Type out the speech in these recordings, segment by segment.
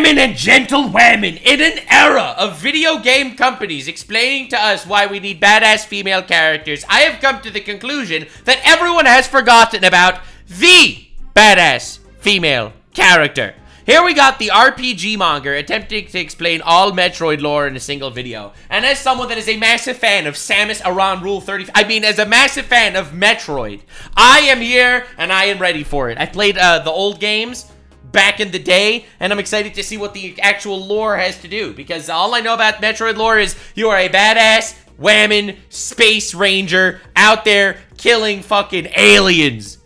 women and gentlewomen, in an era of video game companies explaining to us why we need badass female characters, I have come to the conclusion that everyone has forgotten about the badass female character. Here we got the RPG monger attempting to explain all Metroid lore in a single video. And as someone that is a massive fan of Samus Aran Rule 30, as a massive fan of Metroid, I am here and I am ready for it. I played the old games back in the day, and I'm excited to see what the actual lore has to do, because all I know about Metroid lore is you are a badass, whammon, space ranger out there killing fucking aliens.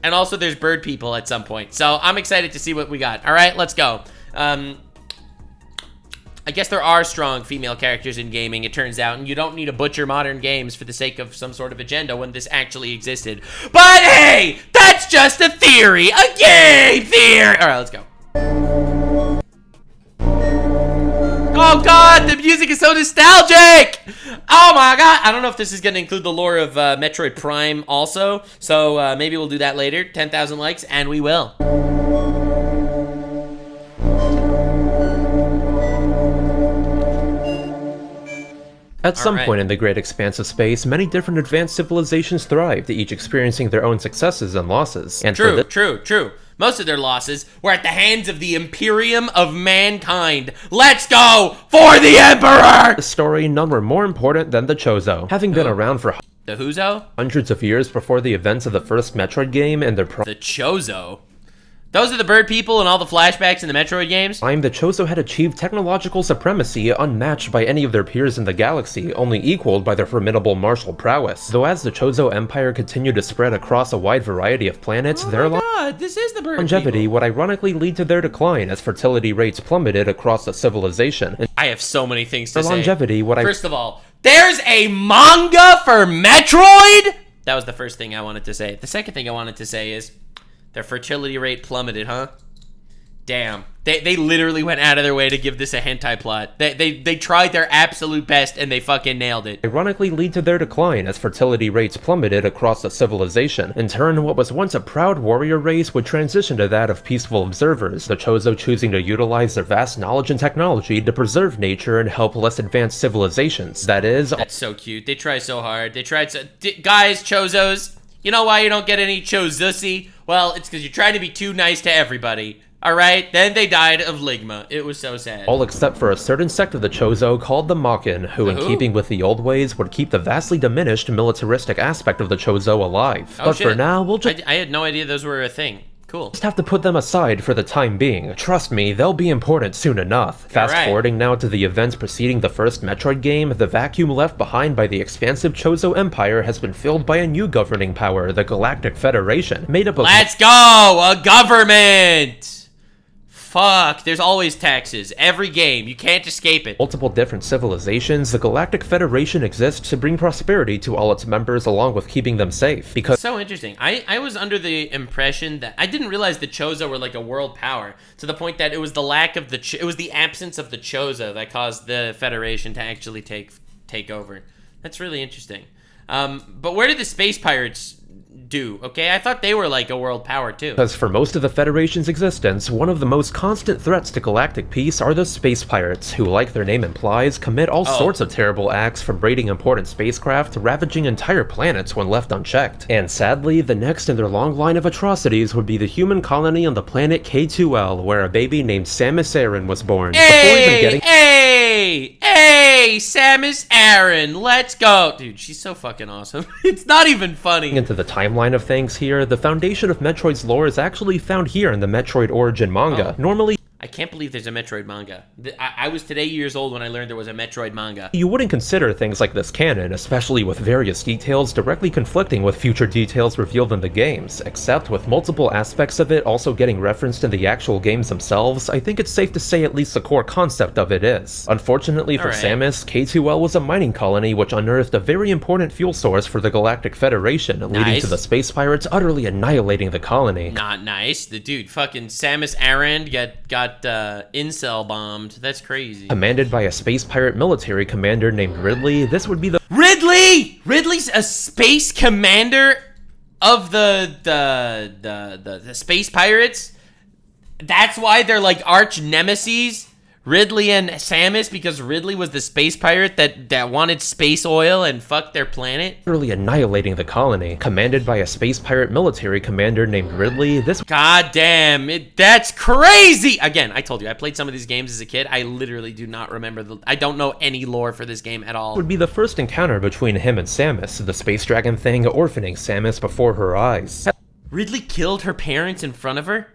And also there's bird people at some point. So I'm excited to see what we got. All right, let's go. I guess there are strong female characters in gaming, it turns out. And you don't need to butcher modern games for the sake of some sort of agenda when this actually existed. But hey, that's just a theory. A game theory. All right, let's go. Oh god, the music is so nostalgic! Oh my god! I don't know if this is going to include the lore of Metroid Prime also, so maybe we'll do that later. 10,000 likes, and we will. At some point in the great expanse of space, many different advanced civilizations thrived, each experiencing their own successes and losses. And True. Most of their losses were at the hands of the Imperium of Mankind. Let's go for the Emperor! The story, none were more important than the Chozo. Having been around for the Whozo? Hundreds of years before the events of the first Metroid game and their The Chozo? Those are the bird people and all the flashbacks in the Metroid games? The Chozo had achieved technological supremacy unmatched by any of their peers in the galaxy, only equaled by their formidable martial prowess. Though as the Chozo Empire continued to spread across a wide variety of planets, their this is the bird longevity people. would ironically lead to their decline as fertility rates plummeted across the civilization. I have so many things to say. Longevity, First of all, there's a manga for Metroid? That was the first thing I wanted to say. The second thing I wanted to say is their fertility rate plummeted, huh? Damn. They literally went out of their way to give this a hentai plot. They tried their absolute best and they fucking nailed it. Ironically lead to their decline as fertility rates plummeted across the civilization. In turn, what was once a proud warrior race would transition to that of peaceful observers, the Chozo choosing to utilize their vast knowledge and technology to preserve nature and help less advanced civilizations. That's so cute. They try so hard. They tried so... Guys, Chozos, you know why you don't get any Chozussy? Well, it's because you're trying to be too nice to everybody. Alright, then they died of ligma. It was so sad. All except for a certain sect of the Chozo called the Makin, who in keeping with the old ways would keep the vastly diminished militaristic aspect of the Chozo alive. Oh, but shit. for now, we'll just... I had no idea those were a thing. Cool. Just have to put them aside for the time being. Trust me, they'll be important soon enough. Fast forwarding now to the events preceding the first Metroid game, the vacuum left behind by the expansive Chozo Empire has been filled by a new governing power, the Galactic Federation, made up of... Let's go! A government! Fuck, there's always taxes. Every game, you can't escape it. Multiple different civilizations, the Galactic Federation exists to bring prosperity to all its members along with keeping them safe, because... So interesting. I was under the impression that... I didn't realize the Chozo were like a world power, to the point that it was the lack of the... it was the absence of the Chozo that caused the Federation to actually take over. That's really interesting. But where did the space pirates... do, okay? I thought they were like a world power too. Because for most of the Federation's existence, one of the most constant threats to galactic peace are the space pirates, who, like their name implies, commit all sorts of terrible acts from raiding important spacecraft to ravaging entire planets when left unchecked. And sadly, the next in their long line of atrocities would be the human colony on the planet K2L, where a baby named Samus Aran was born. Hey, Samus Aran, let's go. Dude, she's so fucking awesome. It's not even funny. Into the timeline of things here, the foundation of Metroid's lore is actually found here in the Metroid Origin manga. Normally, I can't believe there's a Metroid manga. I was today years old when I learned there was a Metroid manga. You wouldn't consider things like this canon, especially with various details directly conflicting with future details revealed in the games. Except with multiple aspects of it also getting referenced in the actual games themselves, I think it's safe to say at least the core concept of it is. Unfortunately for Samus, K2L was a mining colony which unearthed a very important fuel source for the Galactic Federation, leading to the space pirates utterly annihilating the colony. Not nice. The dude, fucking Samus Aran got incel bombed. That's crazy. Commanded by a space pirate military commander named Ridley, this would be the... Ridley's a space commander of the space pirates? That's why they're like arch nemeses, Ridley and Samus, because Ridley was the space pirate that wanted space oil and fucked their planet. Literally annihilating the colony. Commanded by a space pirate military commander named Ridley, this God damn, that's crazy! Again, I told you, I played some of these games as a kid. I literally do not remember I don't know any lore for this game at all. would be the first encounter between him and Samus, the space dragon thing orphaning Samus before her eyes. Ridley killed her parents in front of her?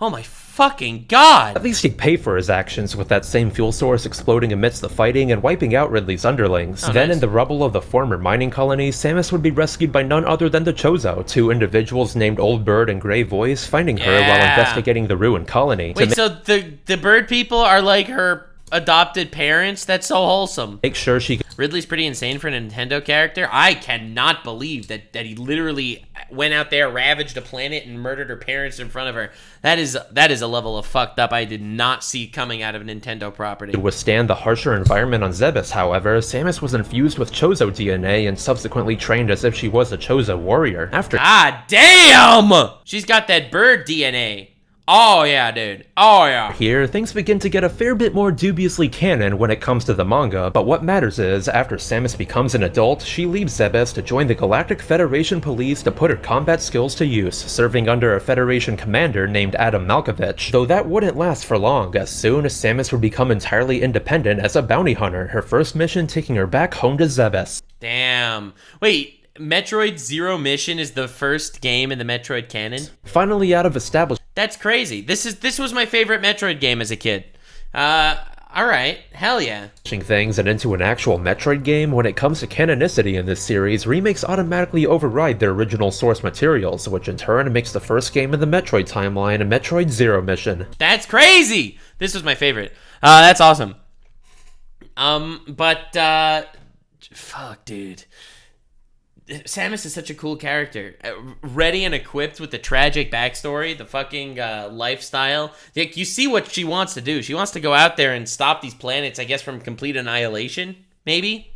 Oh my fucking god! At least he'd pay for his actions, with that same fuel source exploding amidst the fighting and wiping out Ridley's underlings. Then, nice. in the rubble of the former mining colony, Samus would be rescued by none other than the Chozo, two individuals named Old Bird and Grey Voice, finding her while investigating the ruined colony. Wait, so the bird people are like her adopted parents? That's so wholesome. Make sure she Ridley's pretty insane for a Nintendo character. I cannot believe that he literally went out there, ravaged a planet, and murdered her parents in front of her. That is a level of fucked up I did not see coming out of a Nintendo property. To withstand the harsher environment on Zebes, however, Samus was infused with Chozo DNA and subsequently trained as if she was a Chozo warrior. After God damn! She's got that bird DNA. Oh yeah, dude. Oh yeah. here, things begin to get a fair bit more dubiously canon when it comes to the manga, but what matters is, after Samus becomes an adult, she leaves Zebes to join the Galactic Federation Police to put her combat skills to use, serving under a Federation commander named Adam Malkovich. Though that wouldn't last for long, as soon as Samus would become entirely independent as a bounty hunter, her first mission taking her back home to Zebes. Damn. Wait, Metroid Zero Mission is the first game in the Metroid canon? Finally out of established That's crazy. This was my favorite Metroid game as a kid. Alright. Hell yeah. things and into an actual Metroid game, when it comes to canonicity in this series, remakes automatically override their original source materials, which in turn makes the first game in the Metroid timeline a Metroid Zero Mission. That's crazy! This was my favorite. That's awesome. Fuck, dude. Samus is such a cool character. Ready and equipped with the tragic backstory, the fucking lifestyle. Like, you see what she wants to do. She wants to go out there and stop these planets, I guess, from complete annihilation, maybe?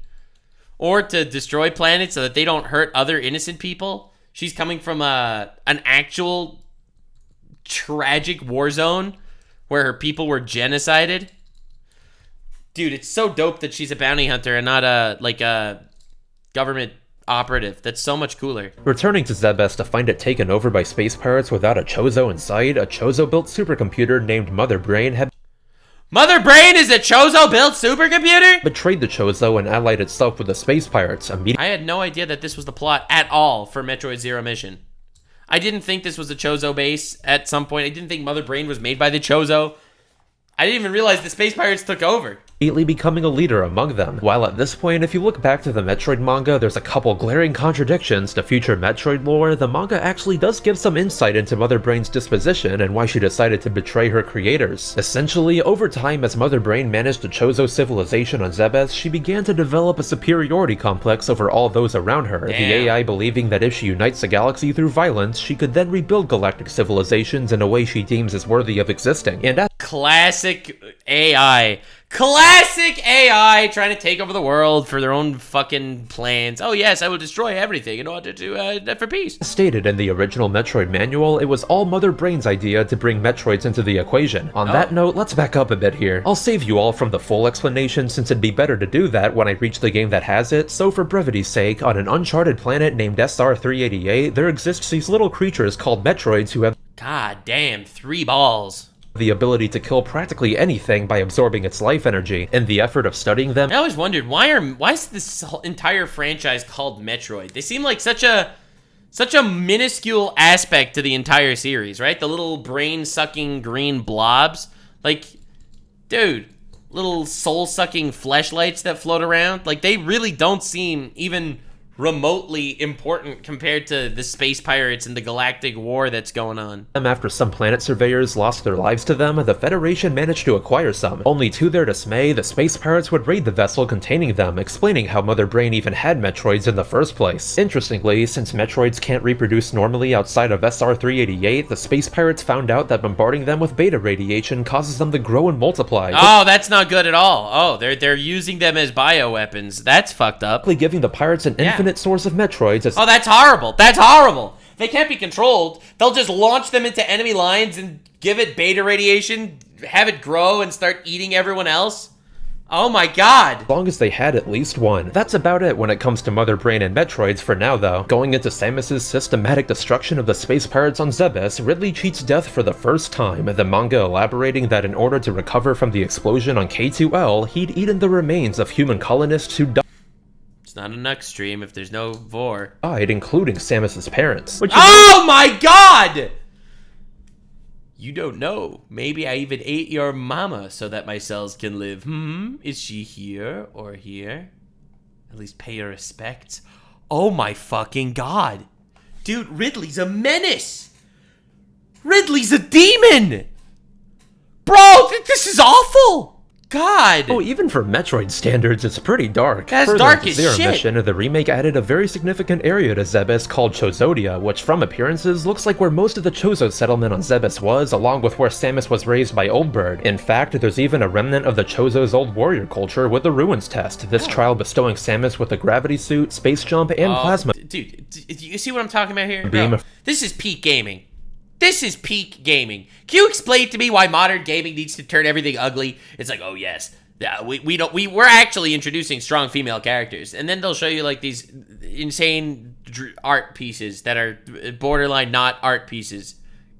Or to destroy planets so that they don't hurt other innocent people. She's coming from an actual tragic war zone where her people were genocided. Dude, it's so dope that she's a bounty hunter and not a government operative. That's so much cooler. Returning to Zebes to find it taken over by space pirates without a Chozo in sight, a Chozo-built supercomputer named Mother Brain had Mother Brain is a Chozo-built supercomputer? betrayed the Chozo and allied itself with the space pirates. I had no idea that this was the plot at all for Metroid Zero Mission. I didn't think this was a Chozo base at some point. I didn't think Mother Brain was made by the Chozo. I didn't even realize the space pirates took over. Immediately becoming a leader among them. While at this point, if you look back to the Metroid manga, there's a couple glaring contradictions to future Metroid lore. The manga actually does give some insight into Mother Brain's disposition and why she decided to betray her creators. Essentially, over time, as Mother Brain managed the Chozo civilization on Zebes, she began to develop a superiority complex over all those around her, the AI believing that if she unites the galaxy through violence, she could then rebuild galactic civilizations in a way she deems as worthy of existing. And Classic AI. Classic AI trying to take over the world for their own fucking plans. Oh yes, I will destroy everything in order to for peace. Stated in the original Metroid manual, it was all Mother Brain's idea to bring Metroids into the equation. On that note, let's back up a bit here. I'll save you all from the full explanation since it'd be better to do that when I reach the game that has it, so for brevity's sake, on an uncharted planet named SR-388, there exists these little creatures called Metroids who have God damn, 3 balls. The ability to kill practically anything by absorbing its life energy. In the effort of studying them, I always wondered why is this whole entire franchise called Metroid? They seem like such a minuscule aspect to the entire series, right? The little brain-sucking green blobs. Like, dude, little soul-sucking fleshlights that float around. Like, they really don't seem even remotely important compared to the space pirates and the galactic war that's going on. After some planet surveyors lost their lives to them, the Federation managed to acquire some. Only to their dismay, the space pirates would raid the vessel containing them, explaining how Mother Brain even had Metroids in the first place. Interestingly, since Metroids can't reproduce normally outside of SR-388, the space pirates found out that bombarding them with beta radiation causes them to grow and multiply. Oh, that's not good at all. Oh, they're using them as bioweapons. That's fucked up. Giving the pirates an infinite source of Metroids. Oh, that's horrible. That's horrible. They can't be controlled. They'll just launch them into enemy lines and give it beta radiation, have it grow and start eating everyone else? Oh my god! As long as they had at least one. That's about it when it comes to Mother Brain and Metroids for now though. Going into Samus's systematic destruction of the space pirates on Zebes, Ridley cheats death for the first time, the manga elaborating that in order to recover from the explosion on K2L, he'd eaten the remains of human colonists who died. It's not a Nux stream if there's no vor. Including Samus's parents. Oh my god! You don't know. Maybe I even ate your mama so that my cells can live. Is she here or here? At least pay your respects. Oh my fucking god. Dude, Ridley's a menace. Ridley's a demon. Bro, this is awful. God. Oh, even for Metroid standards, it's pretty dark. That's Further dark to as Zero shit. Mission, the remake added a very significant area to Zebes called Chozodia, which from appearances looks like where most of the Chozo settlement on Zebes was, along with where Samus was raised by Oldbird. In fact, there's even a remnant of the Chozo's old warrior culture with the Ruins test, this trial bestowing Samus with a gravity suit, space jump, and plasma. Dude, you see what I'm talking about here? Beam. Bro, this is peak gaming. This is peak gaming. Can you explain to me why modern gaming needs to turn everything ugly? It's like, oh yes, yeah, we're actually introducing strong female characters, and then they'll show you like these insane art pieces that are borderline not art pieces.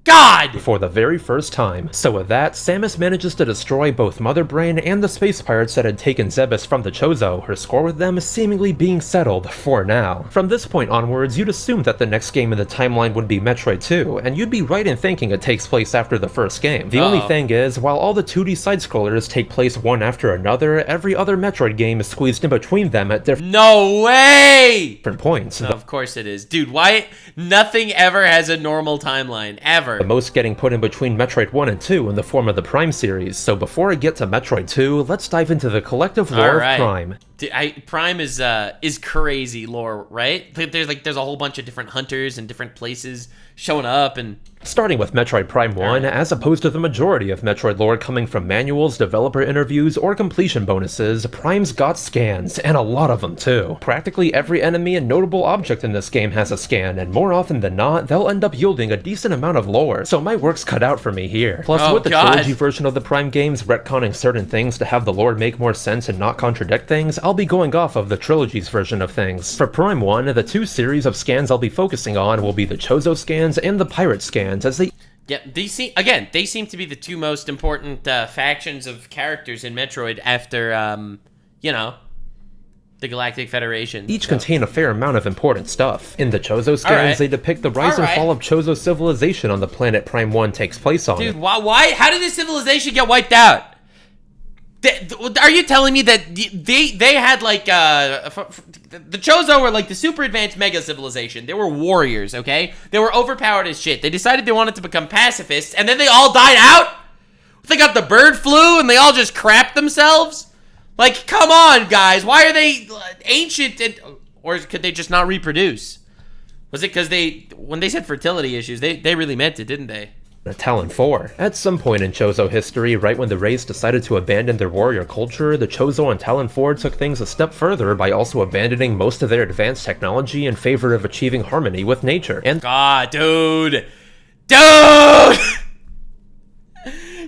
God! For the very first time. So with that, Samus manages to destroy both Mother Brain and the space pirates that had taken Zebes from the Chozo, her score with them seemingly being settled for now. From this point onwards, you'd assume that the next game in the timeline would be Metroid 2, and you'd be right in thinking it takes place after the first game. The only thing is, while all the 2D side-scrollers take place one after another, every other Metroid game is squeezed in between them at No way! different points. No, of course it is. Dude, why? Nothing ever has a normal timeline. Ever. The most getting put in between Metroid 1 and 2 in the form of the Prime series, so before I get to Metroid 2, let's dive into the collective lore of Prime. Dude, Prime is crazy lore, right? There's a whole bunch of different hunters and different places showing up and... Starting with Metroid Prime 1, as opposed to the majority of Metroid lore coming from manuals, developer interviews, or completion bonuses, Prime's got scans, and a lot of them too. Practically every enemy and notable object in this game has a scan, and more often than not, they'll end up yielding a decent amount of lore, so my work's cut out for me here. Plus, with the trilogy version of the Prime games retconning certain things to have the lore make more sense and not contradict things, I'll be going off of the trilogy's version of things. For Prime 1, the two series of scans I'll be focusing on will be the Chozo scans and the Pirate scans, as they... Yeah, they seem to be the two most important factions of characters in Metroid after, the Galactic Federation. Each contain a fair amount of important stuff. In the Chozo scans, they depict the rise and fall of Chozo civilization on the planet Prime 1 takes place on. Dude, why? How did this civilization get wiped out? Are you telling me that they had like the Chozo were like the super advanced mega civilization? They were warriors, okay? They were overpowered as shit. They decided they wanted to become pacifists, and then they all died out? They got the bird flu and they all just crapped themselves? Like, come on, guys. Why are they ancient? Or could they just not reproduce? Was it because when they said fertility issues, they really meant it, didn't they? Talon 4. At some point in Chozo history, right when the race decided to abandon their warrior culture, the Chozo and Talon 4 took things a step further by also abandoning most of their advanced technology in favor of achieving harmony with nature. And God, dude!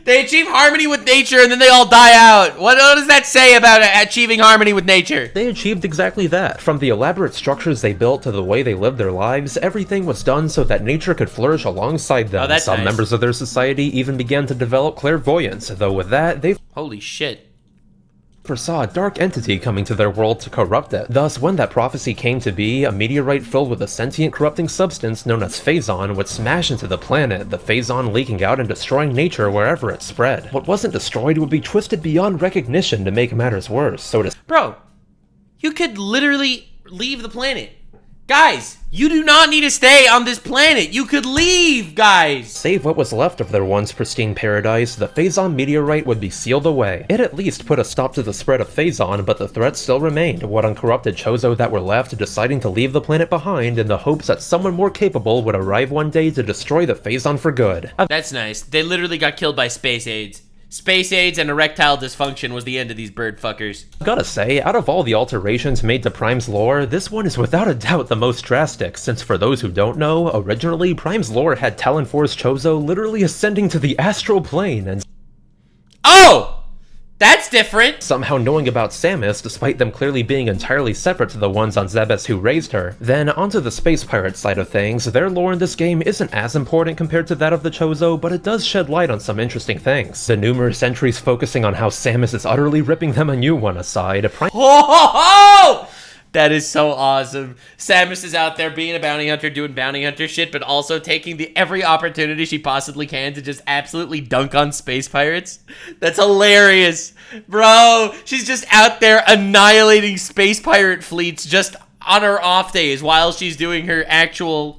They achieve harmony with nature and then they all die out. What does that say about achieving harmony with nature? They achieved exactly that. From the elaborate structures they built to the way they lived their lives, everything was done so that nature could flourish alongside them. Oh, that's Some nice. members of their society even began to develop clairvoyance, though with that, they Holy shit. foresaw a dark entity coming to their world to corrupt it. Thus, when that prophecy came to be, a meteorite filled with a sentient corrupting substance known as Phazon would smash into the planet, the Phazon leaking out and destroying nature wherever it spread. What wasn't destroyed would be twisted beyond recognition to make matters worse, so to... Bro, you could literally leave the planet. Guys, you do not need to stay on this planet. You could leave, guys. Save what was left of their once pristine paradise, the Phazon meteorite would be sealed away. It at least put a stop to the spread of Phazon, but the threat still remained, what uncorrupted Chozo that were left deciding to leave the planet behind in the hopes that someone more capable would arrive one day to destroy the Phazon for good. That's nice. They literally got killed by space AIDS. Space AIDS and erectile dysfunction was the end of these bird fuckers. Gotta say, out of all the alterations made to Prime's lore, this one is without a doubt the most drastic, since for those who don't know, originally Prime's lore had Talon 4's Chozo literally ascending to the astral plane and Oh! That's different! somehow knowing about Samus, despite them clearly being entirely separate to the ones on Zebes who raised her. Then, onto the space pirate side of things, their lore in this game isn't as important compared to that of the Chozo, but it does shed light on some interesting things. The numerous entries focusing on how Samus is utterly ripping them a new one aside, Ho ho ho! That is so awesome. Samus is out there being a bounty hunter, doing bounty hunter shit, but also taking every opportunity she possibly can to just absolutely dunk on space pirates. That's hilarious. Bro, she's just out there annihilating space pirate fleets just on her off days while she's doing her actual,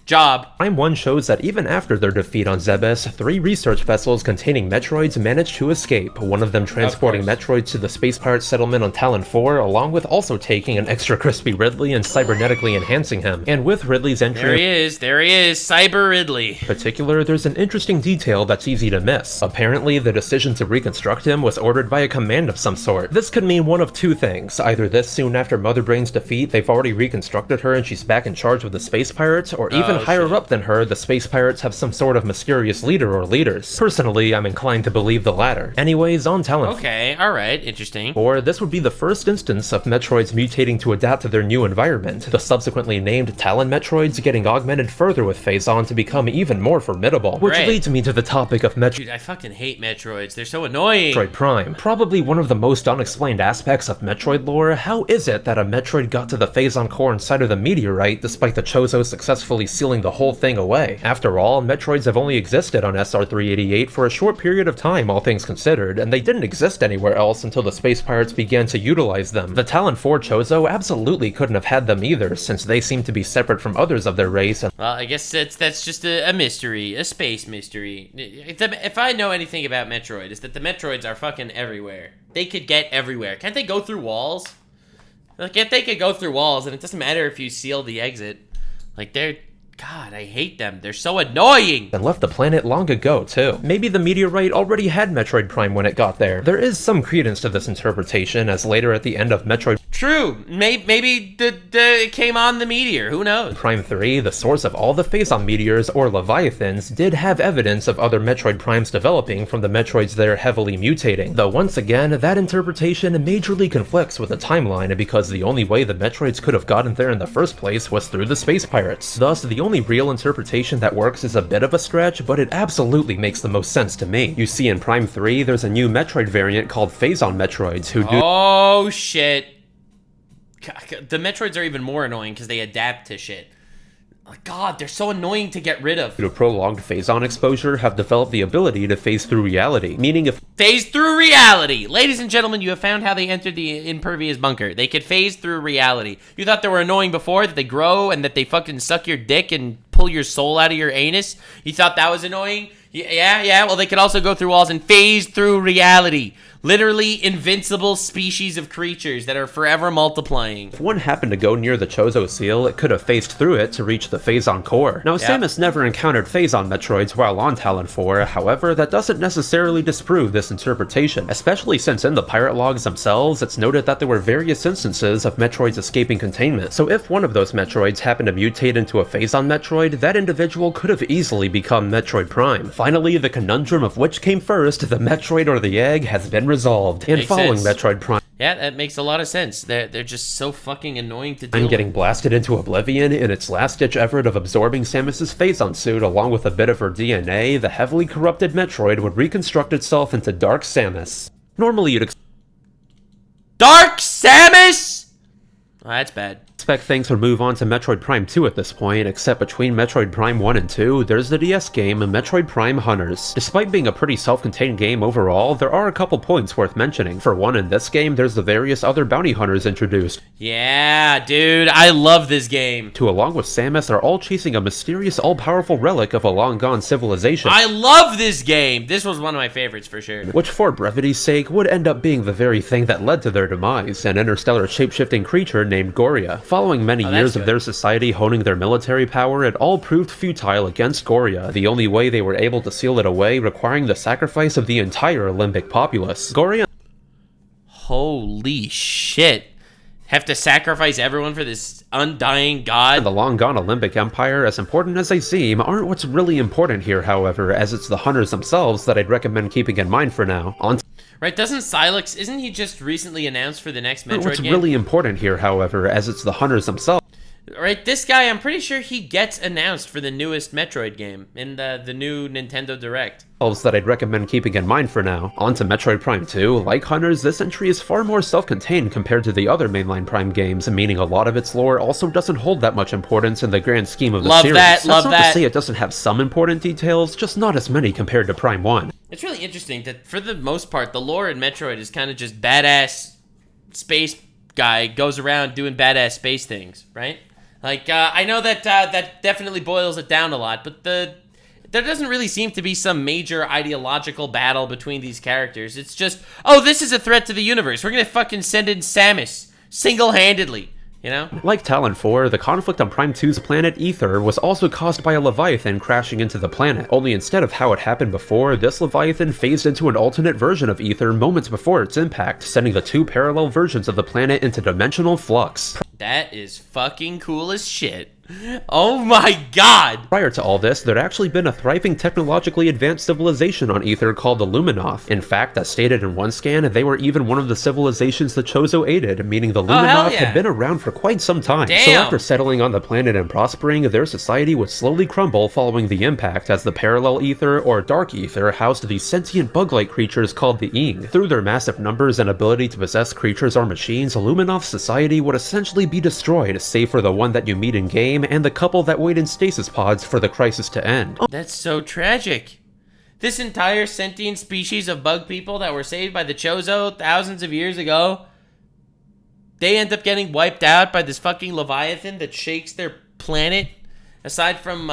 job. Prime 1 shows that even after their defeat on Zebes, 3 research vessels containing Metroids managed to escape, one of them transporting Metroids to the space pirate settlement on Talon 4, along with also taking an extra crispy Ridley and cybernetically enhancing him. And with Ridley's entry There he is, Cyber Ridley. in particular, there's an interesting detail that's easy to miss. Apparently, the decision to reconstruct him was ordered by a command of some sort. This could mean one of two things. Either this soon after Mother Brain's defeat, they've already reconstructed her and she's back in charge with the space pirates, or even higher up than her, the space pirates have some sort of mysterious leader or leaders. Personally, I'm inclined to believe the latter. Anyways, on Talon Okay, alright, interesting. 4, this would be the first instance of Metroids mutating to adapt to their new environment, the subsequently named Talon Metroids getting augmented further with Phazon to become even more formidable. Which leads me to the topic of Dude, I fucking hate Metroids. They're so annoying. Metroid Prime. Probably one of the most unexplained aspects of Metroid lore. How is it that a Metroid got to the Phazon core inside of the meteorite despite the Chozo successfully sealing the whole thing away? After all, Metroids have only existed on SR-388 for a short period of time, all things considered, and they didn't exist anywhere else until the space pirates began to utilize them. The Talon 4 Chozo absolutely couldn't have had them either, since they seem to be separate from others of their race. Well, I guess that's just a mystery, a space mystery. If I know anything about Metroid, it's that the Metroids are fucking everywhere. They could get everywhere. Can't they go through walls? Like, if they could go through walls, and it doesn't matter if you seal the exit. Like, God, I hate them. They're so annoying! And left the planet long ago, too. Maybe the meteorite already had Metroid Prime when it got there. There is some credence to this interpretation, as later at the end of Metroid True. Maybe it came on the meteor. Who knows? Prime 3, the source of all the Phazon meteors, or Leviathans, did have evidence of other Metroid Primes developing from the Metroids that are heavily mutating. Though once again, that interpretation majorly conflicts with the timeline because the only way the Metroids could have gotten there in the first place was through the space pirates. Thus, the only real interpretation that works is a bit of a stretch, but it absolutely makes the most sense to me. You see, in Prime 3, there's a new Metroid variant called Phazon Metroids who do— Oh, shit. The Metroids are even more annoying because they adapt to shit. God, they're so annoying to get rid of. due to prolonged Phazon exposure, have developed the ability to phase through reality, meaning if— Phase through reality! Ladies and gentlemen, you have found how they entered the impervious bunker. They could phase through reality. You thought they were annoying before, that they grow and that they fucking suck your dick and pull your soul out of your anus? You thought that was annoying? Yeah, well, they could also go through walls and phase through reality. Literally invincible species of creatures that are forever multiplying. if one happened to go near the Chozo seal, it could have phased through it to reach the Phazon core. Now, Samus never encountered Phazon Metroids while on Talon 4, however, that doesn't necessarily disprove this interpretation, especially since in the pirate logs themselves, it's noted that there were various instances of Metroids escaping containment. So if one of those Metroids happened to mutate into a Phazon Metroid, that individual could have easily become Metroid Prime. Finally, the conundrum of which came first, the Metroid or the egg, has been resolved. In following Metroid Prime, yeah, that makes a lot of sense. They're just so fucking annoying to deal with. getting blasted into oblivion in its last-ditch effort of absorbing Samus's Phazon suit along with a bit of her DNA, the heavily corrupted Metroid would reconstruct itself into Dark Samus. Normally you'd Dark Samus? Oh, that's bad. expect things would move on to Metroid Prime 2 at this point, except between Metroid Prime 1 and 2, there's the DS game Metroid Prime Hunters. Despite being a pretty self-contained game overall, there are a couple points worth mentioning. For one, in this game, there's the various other bounty hunters introduced, Yeah, dude, I love this game. who along with Samus are all chasing a mysterious all-powerful relic of a long-gone civilization. I love this game. This was one of my favorites for sure. Which, for brevity's sake, would end up being the very thing that led to their demise, an interstellar shape-shifting creature named Goria. Following many years of their society honing their military power, it all proved futile against Goria. The only way they were able to seal it away requiring the sacrifice of the entire Olympic populace. Goria... Holy shit. Have to sacrifice everyone for this undying god? And the long-gone Olympic Empire, as important as they seem, aren't what's really important here, however, as it's the hunters themselves that I'd recommend keeping in mind for now. Right, doesn't Silex, isn't he just recently announced for the next Metroid what's game? really important here, however, as it's the hunters themselves. Right, this guy, I'm pretty sure he gets announced for the newest Metroid game in the new Nintendo Direct. That I'd recommend keeping in mind for now. On to Metroid Prime 2. Like Hunters, this entry is far more self-contained compared to the other mainline Prime games, meaning a lot of its lore also doesn't hold that much importance in the grand scheme of the series. That's not to say it doesn't have some important details, just not as many compared to Prime 1. It's really interesting that, for the most part, the lore in Metroid is kind of just badass space guy goes around doing badass space things, right? Like, I know that that definitely boils it down a lot, but there doesn't really seem to be some major ideological battle between these characters. It's just, oh, this is a threat to the universe. We're gonna fucking send in Samus single-handedly, you know? Like Talon 4, the conflict on Prime 2's planet Ether was also caused by a Leviathan crashing into the planet. Only instead of how it happened before, this Leviathan phased into an alternate version of Ether moments before its impact, sending the two parallel versions of the planet into dimensional flux. That is fucking cool as shit. Oh my god! Prior to all this, there'd actually been a thriving technologically advanced civilization on Ether called the Luminoth. In fact, as stated in one scan, they were even one of the civilizations the Chozo aided, meaning the Luminoth had been around for quite some time. Damn. So after settling on the planet and prospering, their society would slowly crumble following the impact as the parallel Ether, or dark Ether, housed these sentient bug-like creatures called the Ing. Through their massive numbers and ability to possess creatures or machines, Luminoth's society would essentially be destroyed, save for the one that you meet in-game and the couple that wait in stasis pods for the crisis to end. That's so tragic. This entire sentient species of bug people that were saved by the Chozo thousands of years ago, they end up getting wiped out by this fucking Leviathan that shakes their planet. Aside from,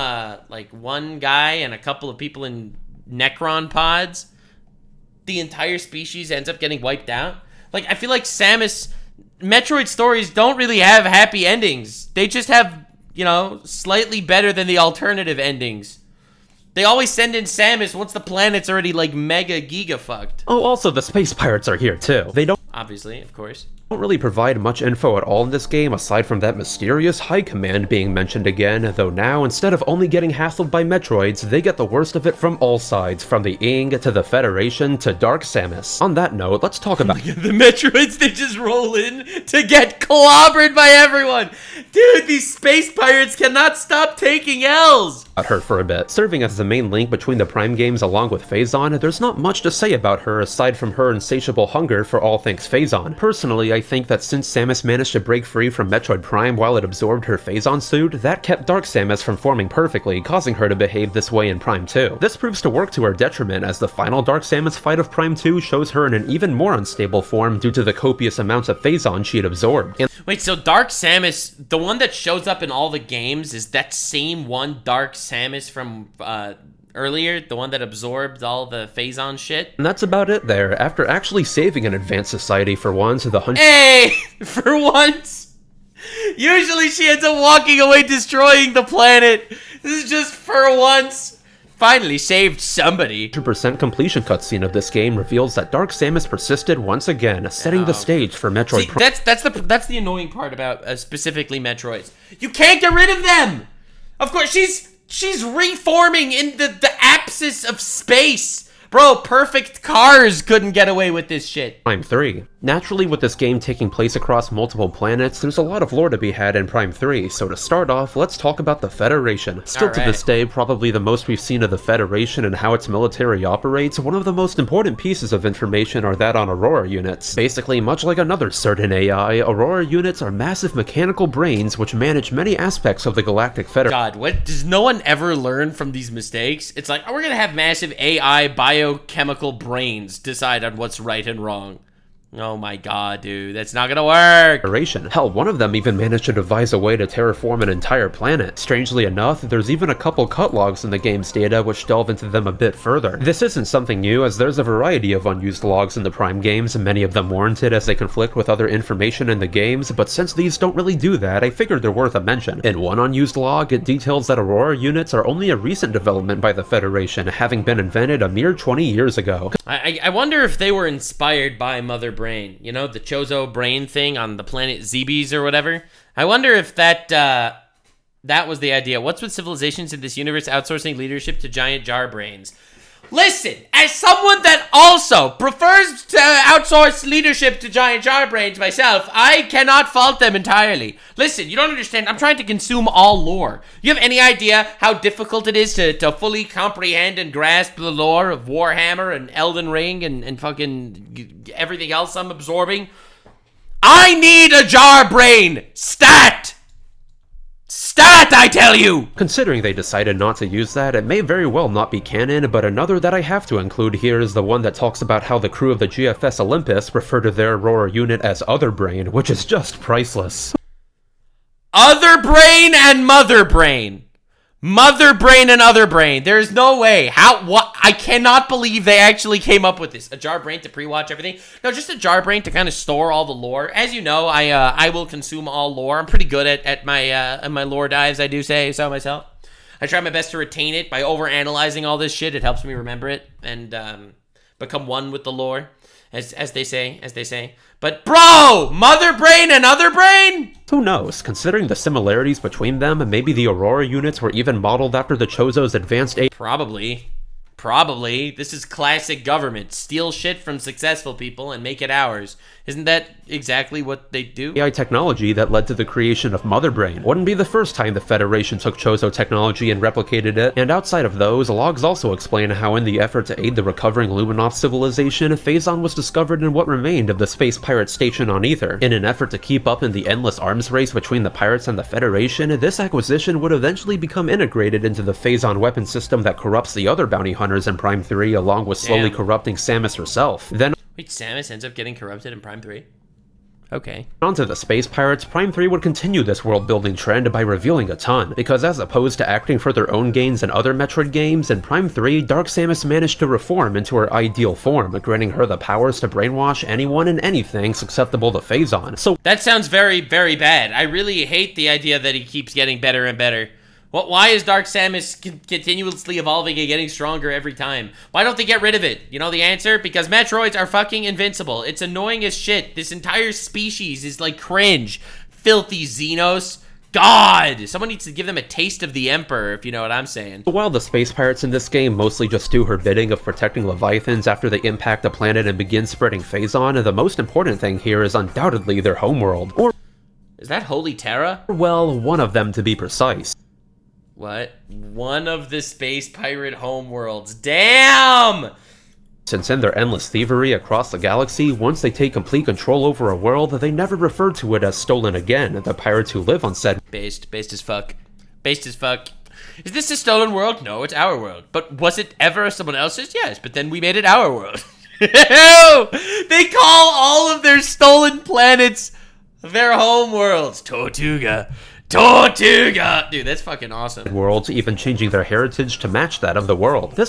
like, one guy and a couple of people in Necron pods, the entire species ends up getting wiped out. Like, I feel like Metroid stories don't really have happy endings. They just have, you know, slightly better than the alternative endings. They always send in Samus once the planet's already, like, mega giga fucked. Oh, also the space pirates are here too. They don't Obviously, of course. Don't really provide much info at all in this game aside from that mysterious High Command being mentioned again, though now, instead of only getting hassled by Metroids, they get the worst of it from all sides, from the Ing to the Federation to Dark Samus. On that note, let's talk about the Metroids, they just roll in to get clobbered by everyone! Dude, these space pirates cannot stop taking L's! her for a bit. Serving as the main link between the Prime games along with Phazon, there's not much to say about her aside from her insatiable hunger for all things Phazon. Personally, I think that since Samus managed to break free from Metroid Prime while it absorbed her Phazon suit, that kept Dark Samus from forming perfectly, causing her to behave this way in Prime 2. This proves to work to her detriment as the final Dark Samus fight of Prime 2 shows her in an even more unstable form due to the copious amounts of Phazon she had absorbed. Wait, so Dark Samus, the one that shows up in all the games, is that same one Dark Samus from earlier, the one that absorbed all the Phazon shit? And that's about it there. After actually saving an advanced society for once, the Hey! For once! Usually she ends up walking away destroying the planet. This is just for once. Finally saved somebody. 100% completion cutscene of this game reveals that Dark Samus persisted once again, setting the stage for Metroid Prime. That's the annoying part about specifically Metroids. You can't get rid of them! Of course, she's reforming in the abscess of space. Bro, perfect cars couldn't get away with this shit. Prime 3. Naturally, with this game taking place across multiple planets, there's a lot of lore to be had in Prime 3, so to start off, let's talk about the Federation. Still to this day, probably the most we've seen of the Federation and how its military operates, one of the most important pieces of information are that on Aurora units. Basically, much like another certain AI, Aurora units are massive mechanical brains which manage many aspects of the Galactic Federation. God, what? Does no one ever learn from these mistakes? It's like, oh, we're gonna have massive AI biochemical brains decide on what's right and wrong. Oh my god, dude, that's not gonna work. Hell, one of them even managed to devise a way to terraform an entire planet. Strangely enough, there's even a couple cut logs in the game's data which delve into them a bit further. This isn't something new, as there's a variety of unused logs in the Prime games, many of them warranted as they conflict with other information in the games, but since these don't really do that, I figured they're worth a mention. In one unused log, it details that Aurora units are only a recent development by the Federation, having been invented a mere 20 years ago. I wonder if they were inspired by Mother Brain, you know, the Chozo brain thing on the planet Zebes or whatever. I wonder if that was the idea. What's with civilizations in this universe outsourcing leadership to giant jar brains? Listen, as someone that also prefers to outsource leadership to giant jar brains myself, I cannot fault them entirely. Listen, you don't understand. I'm trying to consume all lore. You have any idea how difficult it is to fully comprehend and grasp the lore of Warhammer and Elden Ring and fucking everything else I'm absorbing? I need a jar brain! Stat! Stat, I tell you! Considering they decided not to use that, it may very well not be canon, but another that I have to include here is the one that talks about how the crew of the GFS Olympus refer to their Aurora unit as Other Brain, which is just priceless. Other Brain and Mother Brain. Mother Brain and Other Brain. There's no way. What? I cannot believe they actually came up with this. A jar brain to pre-watch everything? No, just a jar brain to kind of store all the lore. As you know, I will consume all lore. I'm pretty good at my lore dives, I do say so myself. I try my best to retain it by overanalyzing all this shit. It helps me remember it and become one with the lore, as they say. But bro, Mother Brain and Other Brain? Who knows? Considering the similarities between them, maybe the Aurora units were even modeled after the Chozo's advanced Probably. This is classic government. Steal shit from successful people and make it ours. Isn't that exactly what they do? AI technology that led to the creation of Mother Brain. Wouldn't be the first time the Federation took Chozo technology and replicated it, and outside of those, logs also explain how in the effort to aid the recovering Luminov civilization, Phazon was discovered in what remained of the space pirate station on Ether. In an effort to keep up in the endless arms race between the pirates and the Federation, this acquisition would eventually become integrated into the Phazon weapon system that corrupts the other bounty hunters in Prime 3, along with slowly corrupting Samus herself. Then wait, Samus ends up getting corrupted in Prime 3? Okay. Onto the space pirates, Prime 3 would continue this world-building trend by revealing a ton, because as opposed to acting for their own gains in other Metroid games, in Prime 3, Dark Samus managed to reform into her ideal form, granting her the powers to brainwash anyone and anything susceptible to Phazon. So that sounds very, very bad. I really hate the idea that he keeps getting better and better. Why is Dark Samus continuously evolving and getting stronger every time? Why don't they get rid of it? You know the answer? Because Metroids are fucking invincible. It's annoying as shit. This entire species is like cringe. Filthy Xenos. God! Someone needs to give them a taste of the Emperor, if you know what I'm saying. While the space pirates in this game mostly just do her bidding of protecting Leviathans after they impact the planet and begin spreading Phazon, the most important thing here is undoubtedly their homeworld. Or is that Holy Terra? Well, one of them to be precise. What? One of the space pirate homeworlds. Damn! Since in their endless thievery across the galaxy, once they take complete control over a world, they never refer to it as stolen again. The pirates who live on said Based as fuck. Based as fuck. Is this a stolen world? No, it's our world. But was it ever someone else's? Yes, but then we made it our world. They call all of their stolen planets their homeworlds. Tortuga. Dude, that's fucking awesome. Worlds even changing their heritage to match that of the world.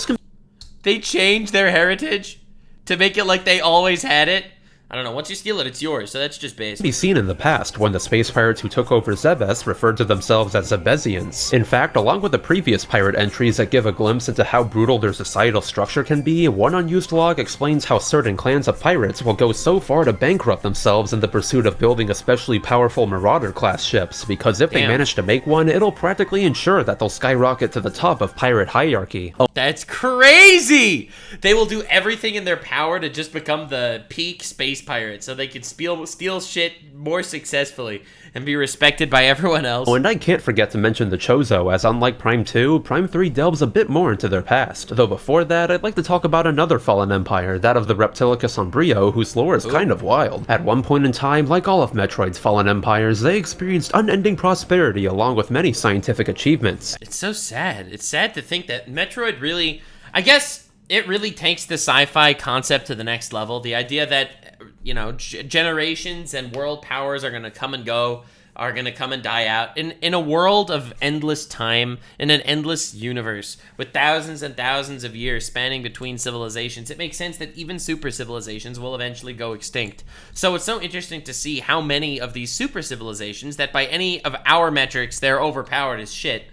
They change their heritage to make it like they always had it? I don't know, once you steal it, it's yours, so that's just basic. Be seen in the past when the space pirates who took over Zebes referred to themselves as Zebesians. In fact, along with the previous pirate entries that give a glimpse into how brutal their societal structure can be, one unused log explains how certain clans of pirates will go so far to bankrupt themselves in the pursuit of building especially powerful Marauder-class ships, because if they manage to make one, it'll practically ensure that they'll skyrocket to the top of pirate hierarchy. That's crazy! They will do everything in their power to just become the peak space pirates so they can steal shit more successfully and be respected by everyone else. Oh, and I can't forget to mention the Chozo, as unlike Prime 2, Prime 3 delves a bit more into their past. Though before that, I'd like to talk about another fallen empire, that of the Reptilicus Umbrio, whose lore is kind of wild. At one point in time, like all of Metroid's fallen empires, they experienced unending prosperity along with many scientific achievements. It's so sad. It's sad to think that Metroid really, I guess, it really takes the sci-fi concept to the next level. The idea that you know, generations and world powers are gonna come and go, are gonna come and die out. In a world of endless time, in an endless universe, with thousands and thousands of years spanning between civilizations, it makes sense that even super civilizations will eventually go extinct. So it's so interesting to see how many of these super civilizations that by any of our metrics, they're overpowered as shit,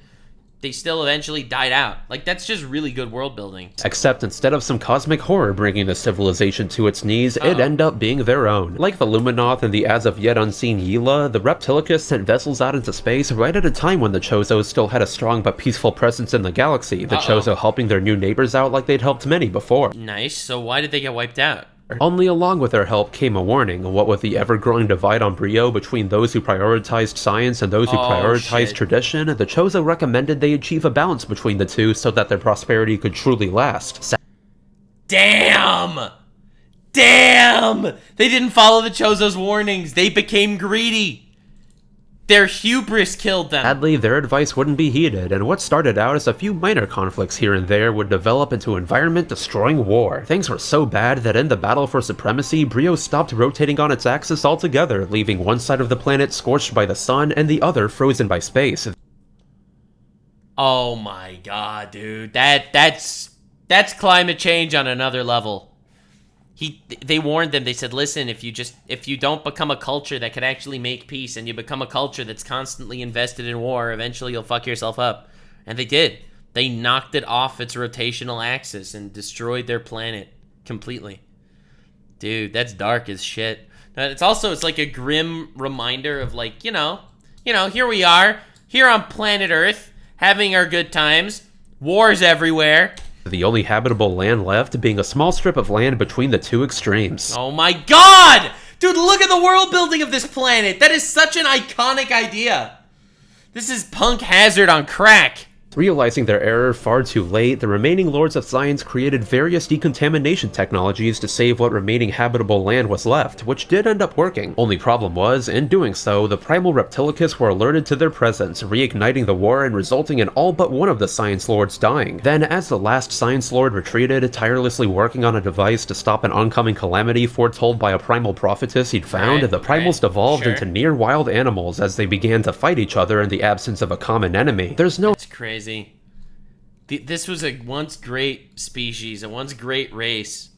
they still eventually died out. Like, that's just really good world building. Except instead of some cosmic horror bringing the civilization to its knees, it ended up being their own. Like the Luminoth and the as of yet unseen Yla, the Reptilicus sent vessels out into space right at a time when the Chozo still had a strong but peaceful presence in the galaxy, the Chozo helping their new neighbors out like they'd helped many before. Nice, so why did they get wiped out? Only along with their help came a warning, what with the ever-growing divide on Brio between those who prioritized science and those who prioritized tradition, the Chozo recommended they achieve a balance between the two so that their prosperity could truly last. Damn! Damn! They didn't follow the Chozo's warnings. They became greedy. Their hubris killed them. Sadly, their advice wouldn't be heeded, and what started out as a few minor conflicts here and there would develop into environment-destroying war. Things were so bad that in the battle for supremacy, Brio stopped rotating on its axis altogether, leaving one side of the planet scorched by the sun and the other frozen by space. Oh my god, dude. That's climate change on another level. They warned them. They said, listen, if you don't become a culture that can actually make peace, and you become a culture that's constantly invested in war, eventually you'll fuck yourself up. And they did. They knocked it off its rotational axis and destroyed their planet completely. Dude, that's dark as shit. It's like a grim reminder of, like, you know, here we are, here on planet Earth, having our good times, wars everywhere. The only habitable land left being a small strip of land between the two extremes. Oh my god! Dude, look at the world building of this planet! That is such an iconic idea! This is Punk Hazard on crack. Realizing their error far too late, the remaining Lords of Science created various decontamination technologies to save what remaining habitable land was left, which did end up working. Only problem was, in doing so, the primal Reptilicus were alerted to their presence, reigniting the war and resulting in all but one of the Science Lords dying. Then, as the last Science Lord retreated, tirelessly working on a device to stop an oncoming calamity foretold by a primal prophetess he'd found, the primals devolved into near-wild animals as they began to fight each other in the absence of a common enemy. There's no— That's crazy. This was a once great species, a once great race,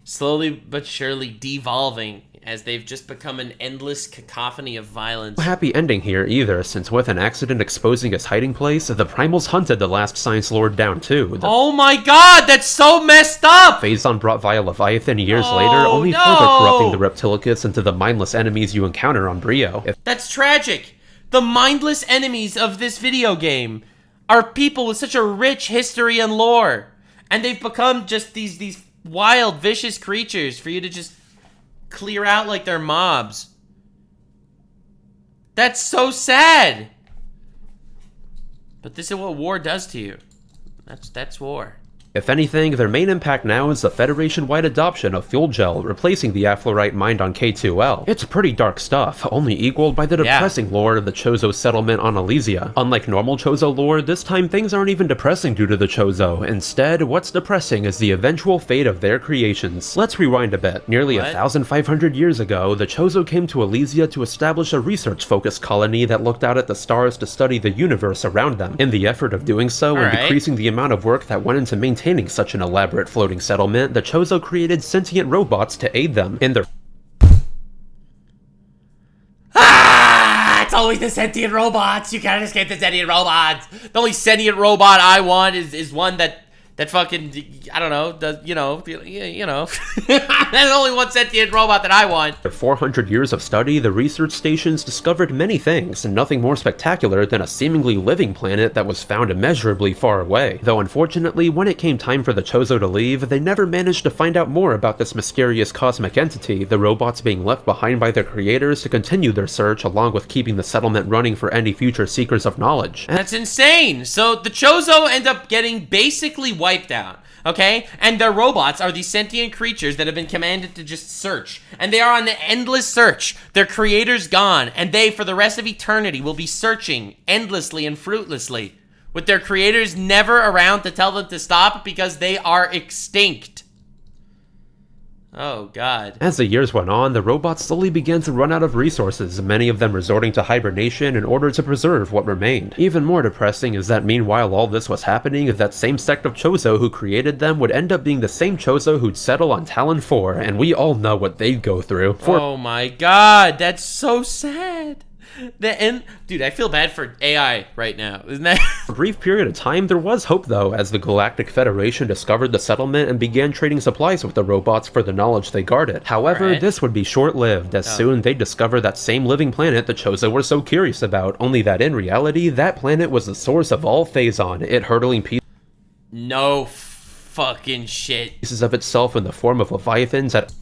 slowly but surely devolving as they've just become an endless cacophony of violence. No happy ending here either, since with an accident exposing its hiding place, the primals hunted the last Science Lord down too. Oh my god, that's so messed up! Phazon brought via Leviathan years later, only further corrupting the Reptilicus into the mindless enemies you encounter on Brio. That's tragic! The mindless enemies of this video game are people with such a rich history and lore, and they've become just these wild, vicious creatures for you to just clear out like they're mobs. That's so sad. But this is what war does to you. That's war. If anything, their main impact now is the Federation-wide adoption of Fuel Gel, replacing the Aflorite mined on K2L. It's pretty dark stuff, only equaled by the depressing lore of the Chozo settlement on Elysia. Unlike normal Chozo lore, this time things aren't even depressing due to the Chozo. Instead, what's depressing is the eventual fate of their creations. Let's rewind a bit. Nearly 1,500 years ago, the Chozo came to Elysia to establish a research-focused colony that looked out at the stars to study the universe around them. In the effort of doing so and decreasing the amount of work that went into maintaining such an elaborate floating settlement, the Chozo created sentient robots to aid them in their— It's always the sentient robots! You can't escape the sentient robots! The only sentient robot I want is one that fucking, I don't know, does, you know. There's only one sentient robot that I want. After 400 years of study, the research stations discovered many things, and nothing more spectacular than a seemingly living planet that was found immeasurably far away. Though unfortunately, when it came time for the Chozo to leave, they never managed to find out more about this mysterious cosmic entity, the robots being left behind by their creators to continue their search along with keeping the settlement running for any future seekers of knowledge. That's insane! So the Chozo end up getting basically wiped out, okay? And their robots are these sentient creatures that have been commanded to just search. And they are on an endless search. Their creator's gone, and they, for the rest of eternity, will be searching endlessly and fruitlessly, with their creators never around to tell them to stop because they are extinct. Oh, God. As the years went on, the robots slowly began to run out of resources, many of them resorting to hibernation in order to preserve what remained. Even more depressing is that meanwhile all this was happening, that same sect of Chozo who created them would end up being the same Chozo who'd settle on Talon 4, and we all know what they'd go through. Oh my God, that's so sad. Dude, I feel bad for AI right now, isn't that? For a brief period of time, there was hope though, as the Galactic Federation discovered the settlement and began trading supplies with the robots for the knowledge they guarded. However, this would be short-lived, as soon they'd discover that same living planet the Chozo were so curious about, only that in reality, that planet was the source of all Phazon, it hurtling No fucking shit. pieces of itself in the form of Leviathans at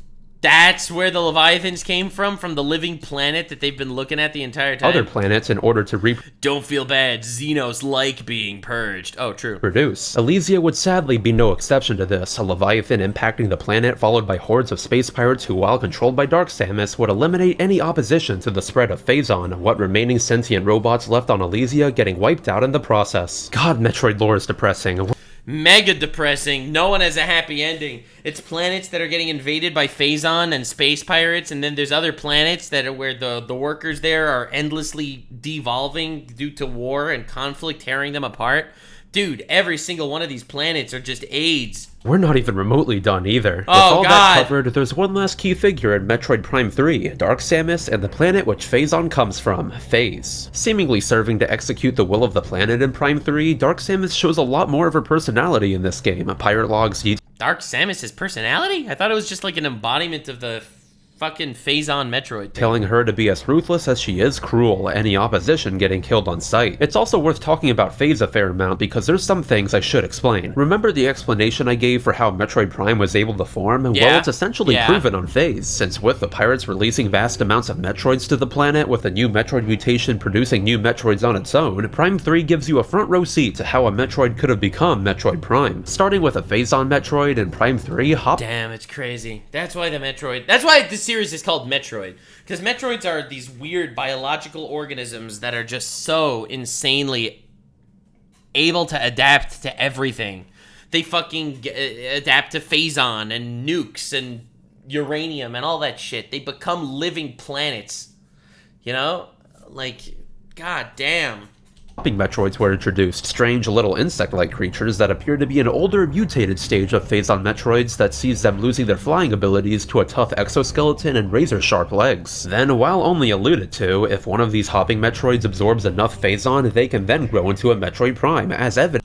That's where the Leviathans came from the living planet that they've been looking at the entire time. other planets in order to Don't feel bad, Xenos like being purged. Oh, true. reproduce. Elysia would sadly be no exception to this, a Leviathan impacting the planet followed by hordes of space pirates who, while controlled by Dark Samus, would eliminate any opposition to the spread of Phazon, what remaining sentient robots left on Elysia getting wiped out in the process. God, Metroid lore is depressing. Mega depressing. No one has a happy ending. It's planets that are getting invaded by Phazon and space pirates, and then there's other planets that are where the workers there are endlessly devolving due to war and conflict tearing them apart. Dude, every single one of these planets are just AIDS. We're not even remotely done either. With Oh, all God. that covered, there's one last key figure in Metroid Prime 3, Dark Samus and the planet which Phazon comes from, Phase. Seemingly serving to execute the will of the planet in Prime 3, Dark Samus shows a lot more of her personality in this game. Pirate logs Dark Samus's personality? I thought it was just like an embodiment of the fucking Phazon Metroid thing. telling her to be as ruthless as she is cruel, any opposition getting killed on sight. It's also worth talking about Phase a fair amount because there's some things I should explain. Remember the explanation I gave for how Metroid Prime was able to form? Yeah. Well, it's essentially Yeah. proven on Phase, since with the pirates releasing vast amounts of Metroids to the planet, with a new Metroid mutation producing new Metroids on its own, Prime 3 gives you a front row seat to how a Metroid could have become Metroid Prime. Starting with a Phazon Metroid in Prime 3, Damn, it's crazy. That's why this series is called Metroid. Because Metroids are these weird biological organisms that are just so insanely able to adapt to everything. They fucking adapt to Phazon and nukes and uranium and all that shit. They become living planets. You know? Like, god damn. hopping Metroids were introduced, strange little insect-like creatures that appear to be an older, mutated stage of Phazon Metroids that sees them losing their flying abilities to a tough exoskeleton and razor-sharp legs. Then, while only alluded to, if one of these hopping Metroids absorbs enough Phazon, they can then grow into a Metroid Prime, as evident.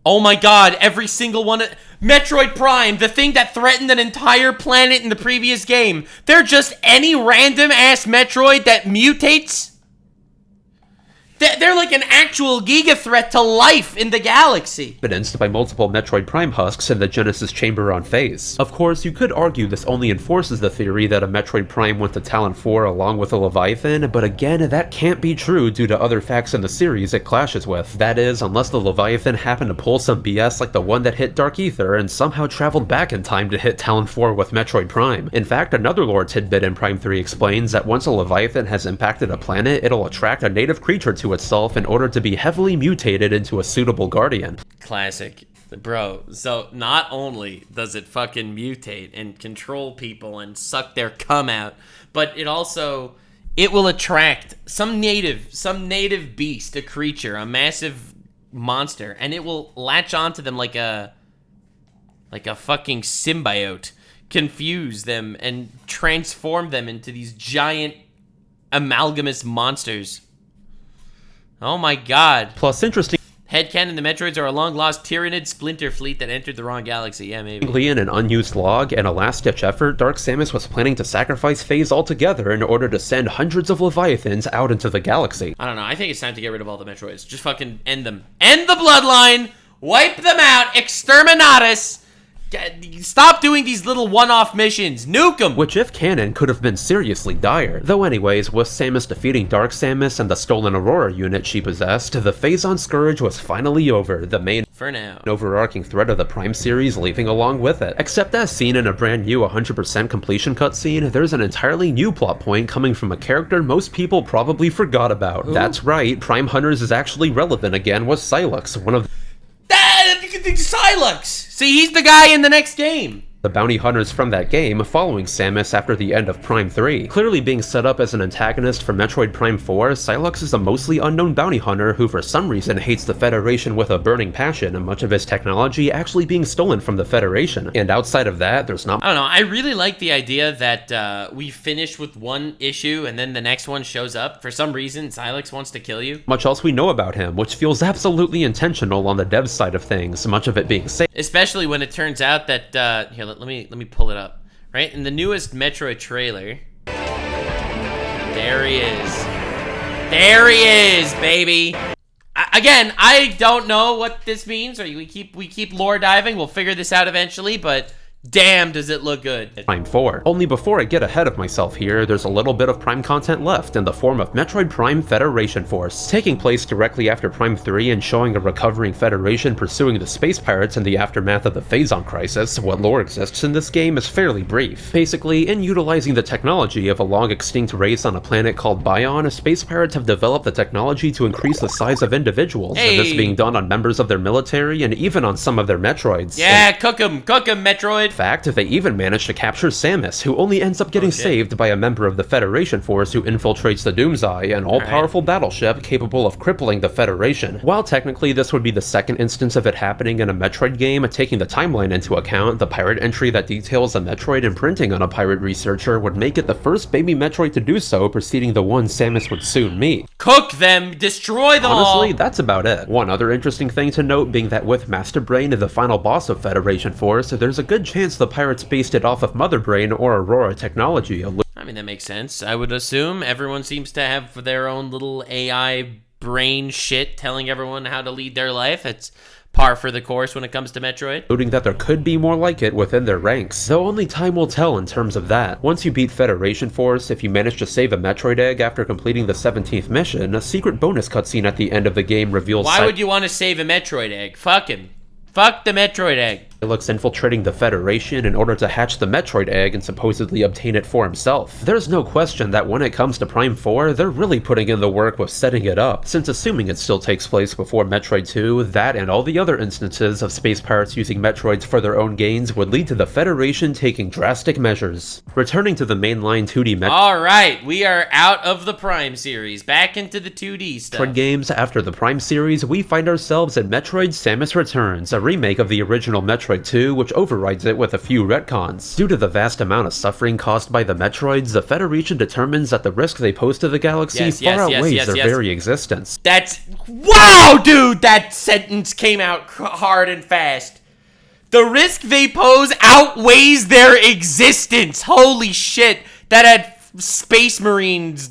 Oh my god, every single one of... Metroid Prime, the thing that threatened an entire planet in the previous game. They're just any random-ass Metroid that mutates? They're like an actual giga threat to life in the galaxy. Evidenced by multiple Metroid Prime husks in the Genesis Chamber on Phase. Of course, you could argue this only enforces the theory that a Metroid Prime went to Talon 4 along with a Leviathan, but again, that can't be true due to other facts in the series it clashes with. That is, unless the Leviathan happened to pull some BS like the one that hit Dark Aether and somehow traveled back in time to hit Talon 4 with Metroid Prime. In fact, another lore tidbit in Prime 3 explains that once a Leviathan has impacted a planet, it'll attract a native creature to itself in order to be heavily mutated into a suitable guardian. Classic. Bro, so not only does it fucking mutate and control people and suck their cum out, but it will attract some native beast, a creature, a massive monster, and it will latch onto them like a fucking symbiote, confuse them and transform them into these giant amalgamous monsters. Oh my god. Plus, interesting. Headcanon, the Metroids are a long-lost Tyranid splinter fleet that entered the wrong galaxy. Yeah, maybe. In an unused log and a last-ditch effort, Dark Samus was planning to sacrifice Phase altogether in order to send hundreds of Leviathans out into the galaxy. I don't know. I think it's time to get rid of all the Metroids. Just fucking end them. End the bloodline! Wipe them out! Exterminatus! Stop doing these little one-off missions. Nuke them! Which, if canon, could have been seriously dire. Though anyways, with Samus defeating Dark Samus and the stolen Aurora unit she possessed, the Phazon Scourge was finally over, the main for now overarching thread of the Prime series leaving along with it. Except as seen in a brand new 100% completion cutscene, there's an entirely new plot point coming from a character most people probably forgot about. Ooh. That's right, Prime Hunters is actually relevant again with Sylux, one of Sylux! See, he's the guy in the next game. the bounty hunters from that game following Samus after the end of Prime 3. Clearly being set up as an antagonist for Metroid Prime 4, Sylux is a mostly unknown bounty hunter who for some reason hates the Federation with a burning passion, and much of his technology actually being stolen from the Federation. And outside of that, there's not— I don't know, I really like the idea that we finish with one issue and then the next one shows up. For some reason, Sylux wants to kill you. much else we know about him, which feels absolutely intentional on the dev side of things, much of it being safe. Especially when it turns out that, here, let me pull it up. Right? In the newest Metroid trailer, there he is. There he is, baby! Again, I don't know what this means, or we keep lore diving, we'll figure this out eventually, but damn, does it look good. Prime 4. Only before I get ahead of myself here, there's a little bit of Prime content left in the form of Metroid Prime Federation Force, taking place directly after Prime 3 and showing a recovering Federation pursuing the space pirates in the aftermath of the Phazon Crisis. What lore exists in this game is fairly brief. Basically, in utilizing the technology of a long-extinct race on a planet called Bion, space pirates have developed the technology to increase the size of individuals, and this being done on members of their military and even on some of their Metroids. Yeah, cook 'em, Metroid! In fact, they even managed to capture Samus, who only ends up getting saved by a member of the Federation Force who infiltrates the Doomseye, an all-powerful battleship capable of crippling the Federation. While technically this would be the second instance of it happening in a Metroid game, taking the timeline into account, the pirate entry that details a Metroid imprinting on a pirate researcher would make it the first baby Metroid to do so, preceding the one Samus would soon meet. Cook them! Destroy them all! Honestly, that's about it. One other interesting thing to note being that with Master Brain, the final boss of Federation Force, there's a good chance the pirates based it off of Mother Brain or Aurora technology. I mean, that makes sense. I would assume everyone seems to have their own little AI brain shit telling everyone how to lead their life. It's par for the course when it comes to Metroid. Noting that there could be more like it within their ranks, though only time will tell in terms of that. Once you beat Federation Force, if you manage to save a Metroid egg after completing the 17th mission, a secret bonus cutscene at the end of the game reveals— Why would you want to save a Metroid egg? Fuck him. Fuck the Metroid egg. Sylux infiltrating the Federation in order to hatch the Metroid egg and supposedly obtain it for himself. There's no question that when it comes to Prime 4, they're really putting in the work with setting it up, since assuming it still takes place before Metroid 2, that and all the other instances of space pirates using Metroids for their own gains would lead to the Federation taking drastic measures. Returning to the mainline 2D Metroid— Alright, we are out of the Prime series, back into the 2D stuff. games. After the Prime series, we find ourselves in Metroid Samus Returns, a remake of the original Metroid 2, which overrides it with a few retcons. Due to the vast amount of suffering caused by the Metroids, the Federation determines that the risk they pose to the galaxy far outweighs their very existence. That's— wow, dude! That sentence came out hard and fast. The risk they pose outweighs their existence! Holy shit! That had Space Marines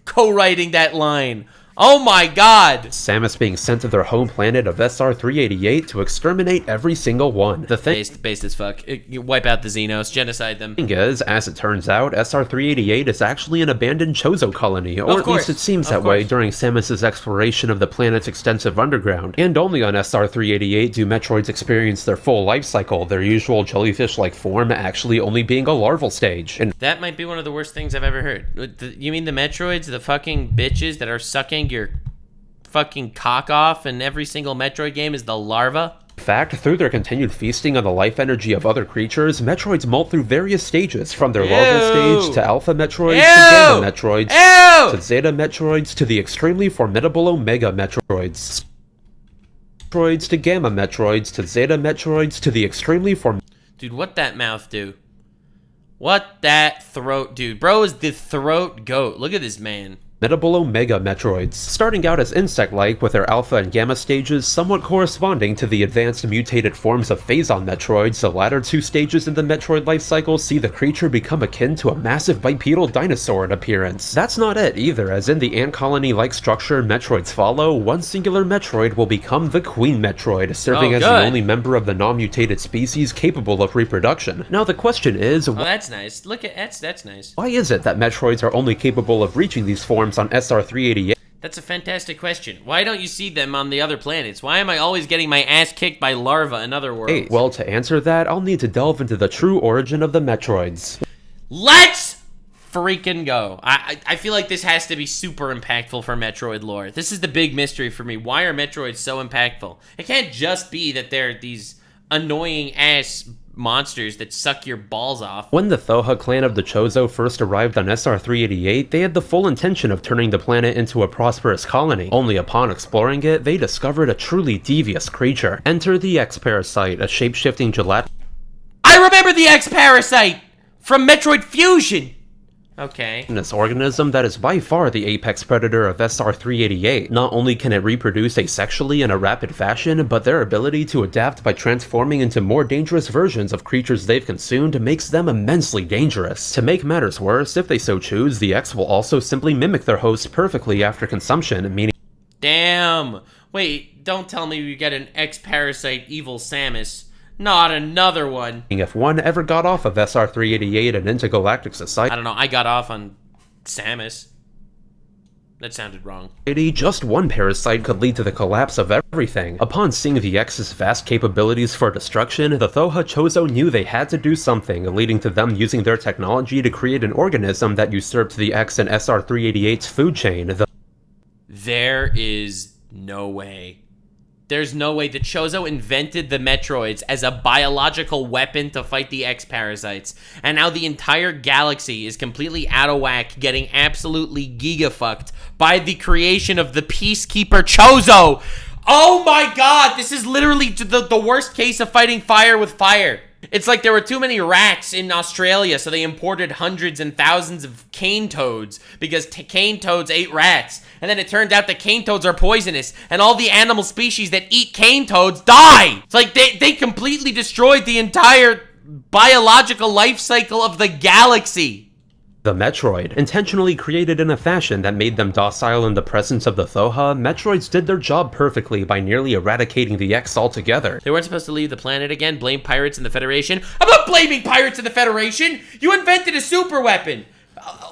co-writing that line. Oh my god! Samus being sent to their home planet of SR-388 to exterminate every single one. The thing Based as fuck. You wipe out the Xenos, genocide them. is, as it turns out, SR-388 is actually an abandoned Chozo colony, or at least it seems that way during Samus's exploration of the planet's extensive underground. And only on SR-388 do Metroids experience their full life cycle, their usual jellyfish-like form actually only being a larval stage. And that might be one of the worst things I've ever heard. You mean the Metroids, the fucking bitches that are sucking your fucking cock off in every single Metroid game is the larva? In fact, through their continued feasting on the life energy of other creatures, Metroids molt through various stages, from their larval stage to Alpha Metroids to Gamma Metroids to Zeta Metroids to the extremely formidable Omega Metroids. Metroids to Gamma Metroids to Zeta Metroids to the extremely Dude, what that mouth do? What that throat do? Bro is the throat goat. Look at this man. formidable Omega Metroids, starting out as insect-like with their Alpha and Gamma stages somewhat corresponding to the advanced mutated forms of Phazon Metroids. The latter two stages in the Metroid life cycle see the creature become akin to a massive bipedal dinosaur in appearance. That's not it either, as in the ant colony-like structure Metroids follow, one singular Metroid will become the Queen Metroid, serving as the only member of the non-mutated species capable of reproduction. Now the question is, oh, that's nice. Look at that's nice. Why is it that Metroids are only capable of reaching these forms on SR-388? That's a fantastic question. Why don't you see them on the other planets? Why am I always getting my ass kicked by larvae in other worlds? Hey, well, to answer that, I'll need to delve into the true origin of the Metroids. Let's freaking go. I feel like this has to be super impactful for Metroid lore. This is the big mystery for me. Why are Metroids so impactful? It can't just be that they're these annoying ass monsters that suck your balls off. When the Thoha clan of the Chozo first arrived on SR-388, they had the full intention of turning the planet into a prosperous colony. Only upon exploring it, they discovered a truly devious creature. Enter the X-Parasite, a shape-shifting gelatinous... I remember the X-Parasite! From Metroid Fusion! Okay. This organism that is by far the apex predator of SR-388. Not only can it reproduce asexually in a rapid fashion, but their ability to adapt by transforming into more dangerous versions of creatures they've consumed makes them immensely dangerous. To make matters worse, if they so choose, the X will also simply mimic their host perfectly after consumption, meaning... Damn! Wait, don't tell me we get an X-Parasite Evil Samus. Not another one. If one ever got off of SR-388 and into Galactic Society... I don't know, I got off on Samus. That sounded wrong. Just one parasite could lead to the collapse of everything. Upon seeing the X's vast capabilities for destruction, the Thoha Chozo knew they had to do something, leading to them using their technology to create an organism that usurped the X and SR-388's food chain. There is no way. There's no way the Chozo invented the Metroids as a biological weapon to fight the X-Parasites, and now the entire galaxy is completely out of whack, getting absolutely giga-fucked by the creation of the Peacekeeper Chozo! Oh my god, this is literally the worst case of fighting fire with fire. It's like there were too many rats in Australia, so they imported hundreds and thousands of cane toads, because cane toads ate rats. And then it turned out that cane toads are poisonous, and all the animal species that eat cane toads die! It's like they completely destroyed the entire biological life cycle of the galaxy. The Metroid, intentionally created in a fashion that made them docile in the presence of the Thoha, Metroids did their job perfectly by nearly eradicating the X altogether. They weren't supposed to leave the planet again, blame pirates and the Federation. I'm not blaming pirates and the Federation! You invented a super weapon!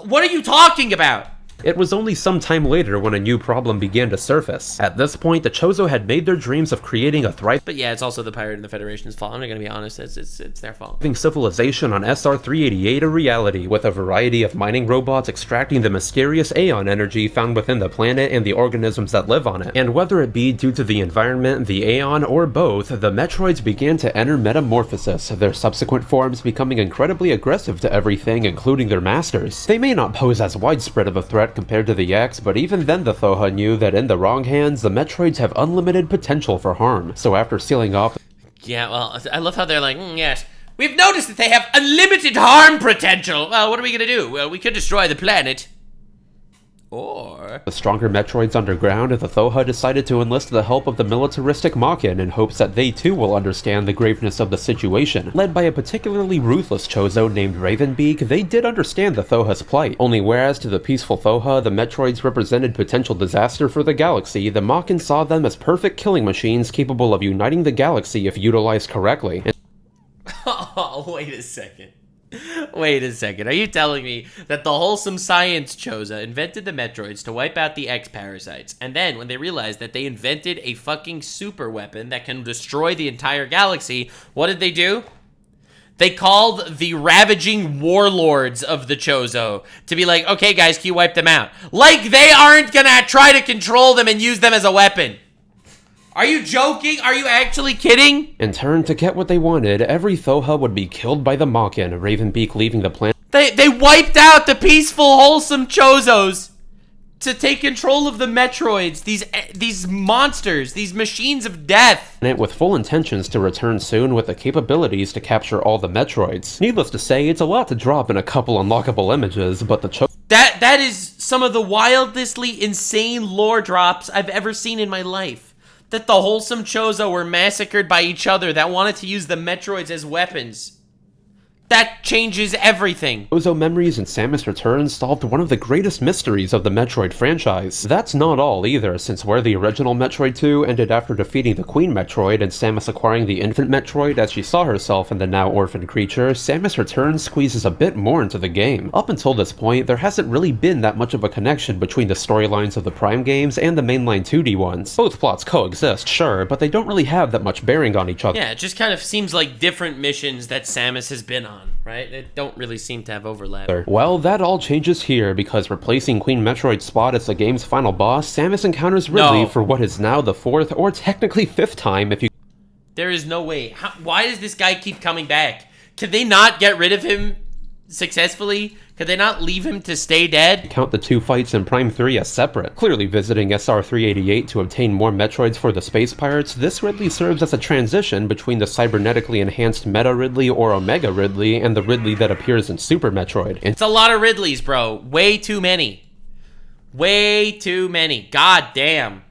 What are you talking about? It was only some time later when a new problem began to surface. At this point, the Chozo had made their dreams of creating a thriving... But yeah, it's also the pirate and the Federation's fault. I'm not gonna be honest, it's their fault. ...civilization on SR-388 a reality, with a variety of mining robots extracting the mysterious Aeon energy found within the planet and the organisms that live on it. And whether it be due to the environment, the Aeon, or both, the Metroids began to enter metamorphosis, their subsequent forms becoming incredibly aggressive to everything, including their masters. They may not pose as widespread of a threat compared to the X, but even then the Thoha knew that in the wrong hands, the Metroids have unlimited potential for harm. So after sealing off... Yeah, well, I love how they're like, yes, we've noticed that they have unlimited harm potential. Well, what are we gonna do? Well, we could destroy the planet. Or... the stronger Metroids underground, the Thoha decided to enlist the help of the militaristic Makin in hopes that they too will understand the graveness of the situation. Led by a particularly ruthless Chozo named Ravenbeak, they did understand the Thoha's plight. Only whereas to the peaceful Thoha, the Metroids represented potential disaster for the galaxy, the Makin saw them as perfect killing machines capable of uniting the galaxy if utilized correctly. Oh, wait a second. Wait a second, are you telling me that the wholesome science Chozo invented the Metroids to wipe out the X-Parasites, and then when they realized that they invented a fucking super weapon that can destroy the entire galaxy, what did they do? They called the ravaging warlords of the Chozo to be like, okay guys, can you wipe them out? Like they aren't gonna try to control them and use them as a weapon. Are you joking? Are you actually kidding? In turn, to get what they wanted, every Thoha would be killed by the Makin, Ravenbeak leaving the planet. They wiped out the peaceful, wholesome Chozos to take control of the Metroids, these monsters, these machines of death. With full intentions to return soon with the capabilities to capture all the Metroids. Needless to say, it's a lot to drop in a couple unlockable images, but the That is some of the wildestly insane lore drops I've ever seen in my life. That the wholesome Chozo were massacred by each other that wanted to use the Metroids as weapons. That changes everything. Chozo Memories and Samus Returns solved one of the greatest mysteries of the Metroid franchise. That's not all either, since where the original Metroid 2 ended after defeating the Queen Metroid and Samus acquiring the infant Metroid as she saw herself in the now orphaned creature, Samus Returns squeezes a bit more into the game. Up until this point, there hasn't really been that much of a connection between the storylines of the Prime games and the mainline 2D ones. Both plots coexist, sure, but they don't really have that much bearing on each other. Yeah, it just kind of seems like different missions that Samus has been on. Right? They don't really seem to have overlap. Well, that all changes here, because replacing Queen Metroid's spot as the game's final boss, Samus encounters Ridley for what is now the fourth, or technically fifth time if you... There is no way. Why does this guy keep coming back? Can they not get rid of him successfully? Could they not leave him to stay dead? Count the 2 fights in Prime 3 as separate. Clearly visiting SR-388 to obtain more Metroids for the Space Pirates, this Ridley serves as a transition between the cybernetically enhanced Meta Ridley or Omega Ridley and the Ridley that appears in Super Metroid. It's a lot of Ridleys, bro. Way too many. Way too many. God damn.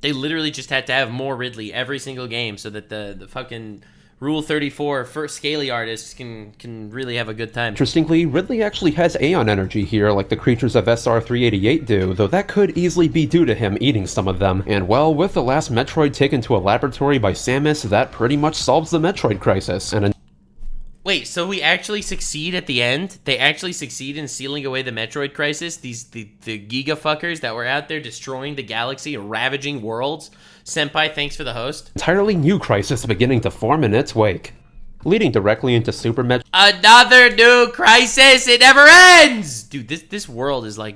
They literally just had to have more Ridley every single game so that the fucking Rule 34 first scaly artists can really have a good time. Interestingly, Ridley actually has Aeon energy here like the creatures of SR-388 do, though that could easily be due to him eating some of them. And well, with the last Metroid taken to a laboratory by Samus, that pretty much solves the Metroid crisis. And wait, so we actually succeed at the end? They actually succeed in sealing away the Metroid crisis? The Giga fuckers that were out there destroying the galaxy and ravaging worlds? Senpai, thanks for the host. Entirely new crisis beginning to form in its wake, leading directly into Super Metroid. Another new crisis! It never ends! Dude, this world is like...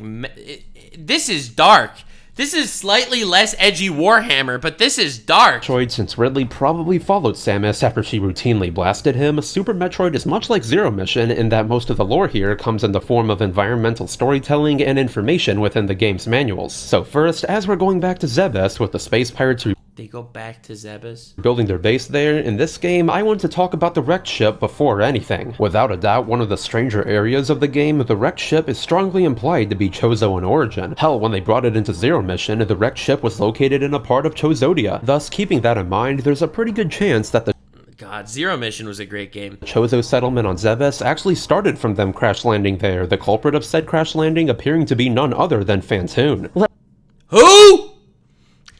this is dark. This is slightly less edgy Warhammer, but this is dark. Metroid, since Ridley probably followed Samus after she routinely blasted him, Super Metroid is much like Zero Mission in that most of the lore here comes in the form of environmental storytelling and information within the game's manuals. So first, as we're going back to Zebes with the Space Pirates they go back to Zebes? building their base there, in this game, I want to talk about the wrecked ship before anything. Without a doubt, one of the stranger areas of the game, the wrecked ship is strongly implied to be Chozo in origin. Hell, when they brought it into Zero Mission, the wrecked ship was located in a part of Chozodia. Thus, keeping that in mind, there's a pretty good chance that the God, Zero Mission was a great game. Chozo settlement on Zebes actually started from them crash landing there, the culprit of said crash landing appearing to be none other than Phantoon. Who?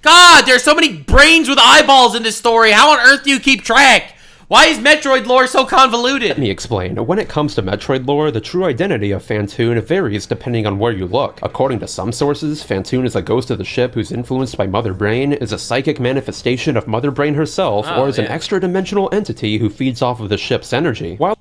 God, there's so many brains with eyeballs in this story. How on earth do you keep track? Why is Metroid lore so convoluted? Let me explain. When it comes to Metroid lore, the true identity of Phantoon varies depending on where you look. According to some sources, Phantoon is a ghost of the ship who's influenced by Mother Brain, is a psychic manifestation of Mother Brain herself, or is an extra-dimensional entity who feeds off of the ship's energy. While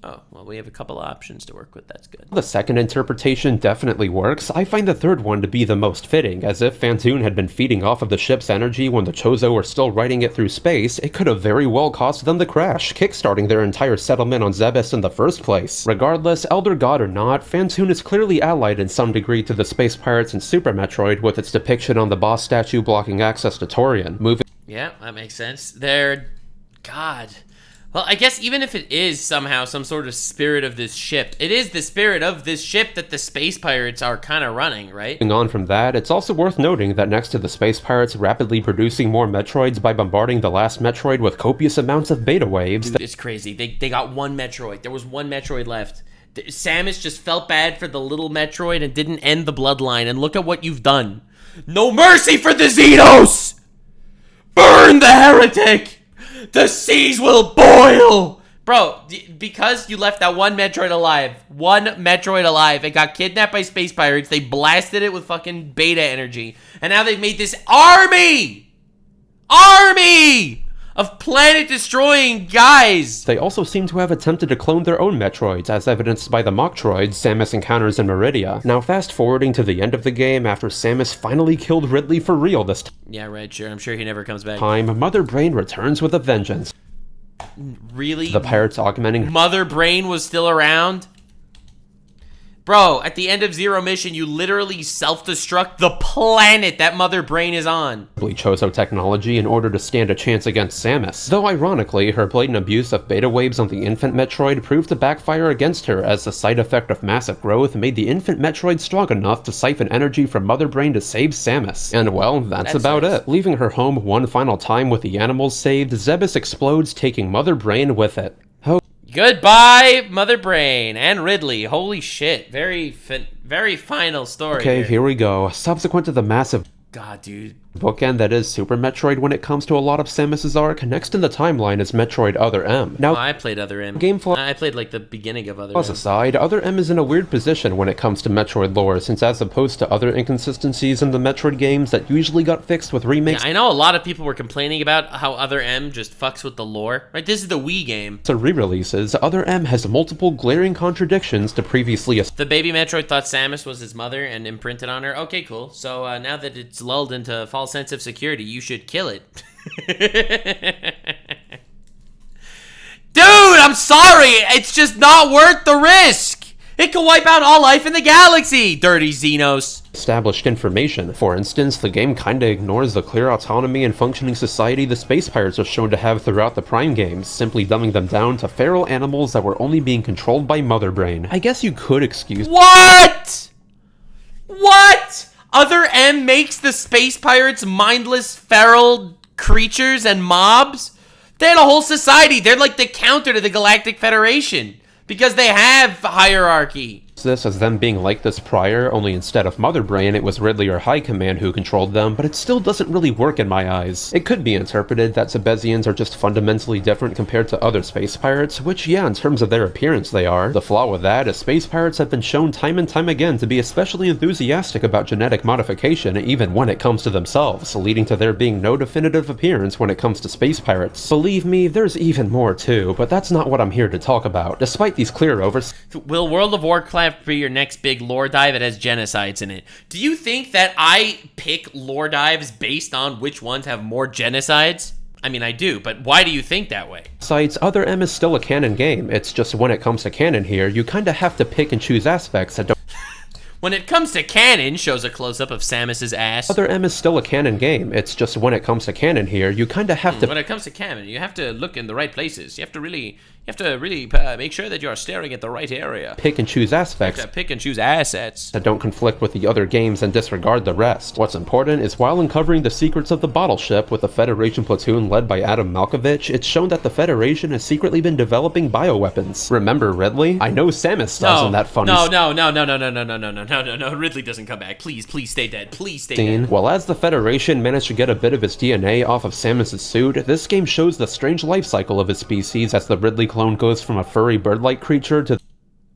oh, well, we have a couple of options to work with. That's good. the second interpretation definitely works, I find the third one to be the most fitting, as if Phantoon had been feeding off of the ship's energy when the Chozo were still riding it through space, it could have very well cost them the crash, kickstarting their entire settlement on Zebes in the first place. Regardless, Elder God or not, Phantoon is clearly allied in some degree to the Space Pirates in Super Metroid with its depiction on the boss statue blocking access to Torian. Yeah, that makes sense. They're... God... Well, I guess even if it is somehow some sort of spirit of this ship, it is the spirit of this ship that the Space Pirates are kind of running, right? Moving on from that, it's also worth noting that next to the Space Pirates rapidly producing more Metroids by bombarding the last Metroid with copious amounts of beta waves... Dude, it's crazy. They got one Metroid. There was one Metroid left. Samus just felt bad for the little Metroid and didn't end the bloodline, and look at what you've done. No mercy for the Xenos! Burn the heretic! The seas will boil! Bro, because you left that one Metroid alive, it got kidnapped by Space Pirates, they blasted it with fucking beta energy, and now they've made this army of planet-destroying guys! They also seem to have attempted to clone their own Metroids, as evidenced by the Machtroids Samus encounters in Meridia. Now fast-forwarding to the end of the game, after Samus finally killed Ridley for real this time. Yeah, right, sure, I'm sure he never comes back. Mother Brain returns with a vengeance. Really? The pirates augmenting... Mother Brain was still around? Bro, at the end of Zero Mission, you literally self-destruct the planet that Mother Brain is on. Chozo technology in order to stand a chance against Samus. Though ironically, her blatant abuse of beta waves on the infant Metroid proved to backfire against her, as the side effect of massive growth made the infant Metroid strong enough to siphon energy from Mother Brain to save Samus. And well, that's about it. Leaving her home one final time with the animals saved, Zebes explodes, taking Mother Brain with it. Goodbye, Mother Brain and Ridley. Holy shit. Very final story. Okay, here we go. Subsequent to the massive... God, dude. bookend that is Super Metroid when it comes to a lot of Samus's arc, next in the timeline is Metroid Other M. Now, I played Other M. I played like the beginning of Other M. Aside, Other M is in a weird position when it comes to Metroid lore, since as opposed to other inconsistencies in the Metroid games that usually got fixed with remakes... Yeah, I know a lot of people were complaining about how Other M just fucks with the lore. Right, this is the Wii game. ...to re-releases, Other M has multiple glaring contradictions to previously... The baby Metroid thought Samus was his mother and imprinted on her. Okay, cool. So now that it's lulled into false false sense of security, you should kill it. Dude, I'm sorry. It's just not worth the risk. It could wipe out all life in the galaxy, dirty Xenos. Established information. For instance, the game kinda ignores the clear autonomy and functioning society the space pirates are shown to have throughout the Prime games, simply dumbing them down to feral animals that were only being controlled by Mother Brain. I guess you could excuse— What? What? Other M makes the space pirates mindless feral creatures and mobs? They had a whole society. They're like the counter to the Galactic Federation because they have hierarchy. This as them being like this prior, only instead of Mother Brain, it was Ridley or High Command who controlled them, but it still doesn't really work in my eyes. It could be interpreted that Sebezians are just fundamentally different compared to other space pirates, which yeah, in terms of their appearance they are. The flaw with that is space pirates have been shown time and time again to be especially enthusiastic about genetic modification, even when it comes to themselves, leading to there being no definitive appearance when it comes to space pirates. Believe me, there's even more too, but that's not what I'm here to talk about. Despite these clear Will World of Warcraft be your next big lore dive that has genocides in it? Do you think that I pick lore dives based on which ones have more genocides? I mean, I do, but why do you think that way? Besides, Other M is still a canon game. It's just when it comes to canon here, you kinda have to pick and choose aspects that don't— When it comes to canon, shows a close-up of Samus's ass. Other M is still a canon game. It's just when it comes to canon here, you kinda have to— When it comes to canon, you have to look in the right places. You have to really make sure that you're staring at the right area. Pick and choose aspects. You have to pick and choose assets that don't conflict with the other games and disregard the rest. What's important is while uncovering the secrets of the bottle ship with the Federation platoon led by Adam Malkovich, it's shown that the Federation has secretly been developing bioweapons. Remember Ridley? I know Samus does in that funny— No, Ridley doesn't come back. Please stay dead. Please stay dead. Well, as the Federation managed to get a bit of his DNA off of Samus's suit, this game shows the strange life cycle of his species as the Ridley clone goes from a furry bird-like creature to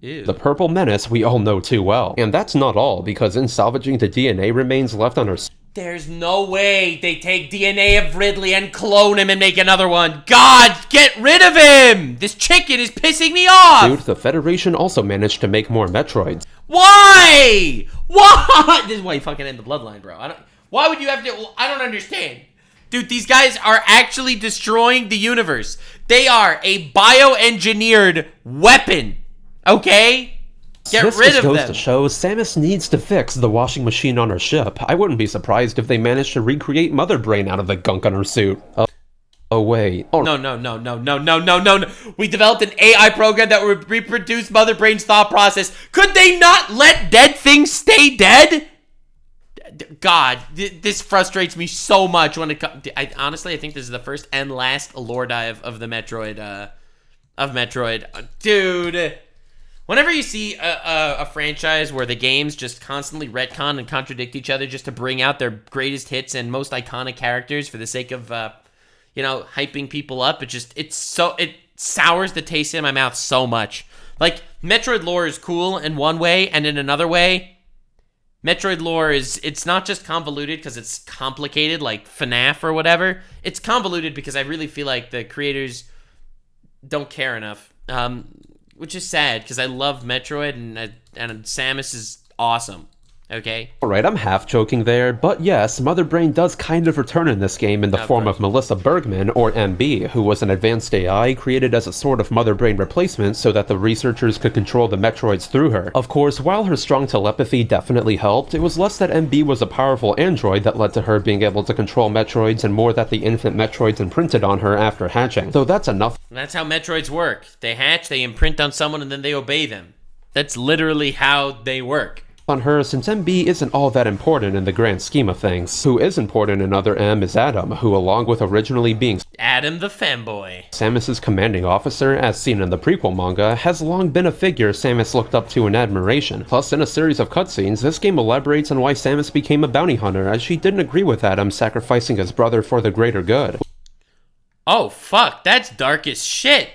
the purple menace we all know too well. And that's not all, because in salvaging the DNA remains left on her— There's no way they take DNA of Ridley and clone him and make another one. God, get rid of him! This chicken is pissing me off! Dude, the Federation also managed to make more Metroids. Why? Why? This is why you fucking end the bloodline, bro. Why would you have to— I don't understand. Dude, these guys are actually destroying the universe. They are a bioengineered weapon, okay? Get rid of them. This goes to show Samus needs to fix the washing machine on her ship. I wouldn't be surprised if they managed to recreate Mother Brain out of the gunk on her suit. Oh wait. Oh. No. We developed an AI program that would reproduce Mother Brain's thought process. Could they not let dead things stay dead? God, this frustrates me so much when it comes— honestly, I think this is the first and last lore dive of the Metroid, Dude, whenever you see a franchise where the games just constantly retcon and contradict each other just to bring out their greatest hits and most iconic characters for the sake of, hyping people up, it sours the taste in my mouth so much. Like, Metroid lore is cool in one way, and in another way, Metroid lore it's not just convoluted because it's complicated like FNAF or whatever. It's convoluted because I really feel like the creators don't care enough, which is sad because I love Metroid and Samus is awesome. Okay. Alright, I'm half joking there, but yes, Mother Brain does kind of return in this game in the form of Melissa Bergman, or MB, who was an advanced AI created as a sort of Mother Brain replacement so that the researchers could control the Metroids through her. Of course, while her strong telepathy definitely helped, it was less that MB was a powerful android that led to her being able to control Metroids and more that the infant Metroids imprinted on her after hatching. Though that's enough. That's how Metroids work. They hatch, they imprint on someone, and then they obey them. That's literally how they work. On her, since MB isn't all that important in the grand scheme of things. Who is important in Other M is Adam, who along with originally being Adam the femboy, Samus's commanding officer, as seen in the prequel manga, has long been a figure Samus looked up to in admiration. Plus, in a series of cutscenes, this game elaborates on why Samus became a bounty hunter, as she didn't agree with Adam sacrificing his brother for the greater good. Oh fuck, that's dark as shit.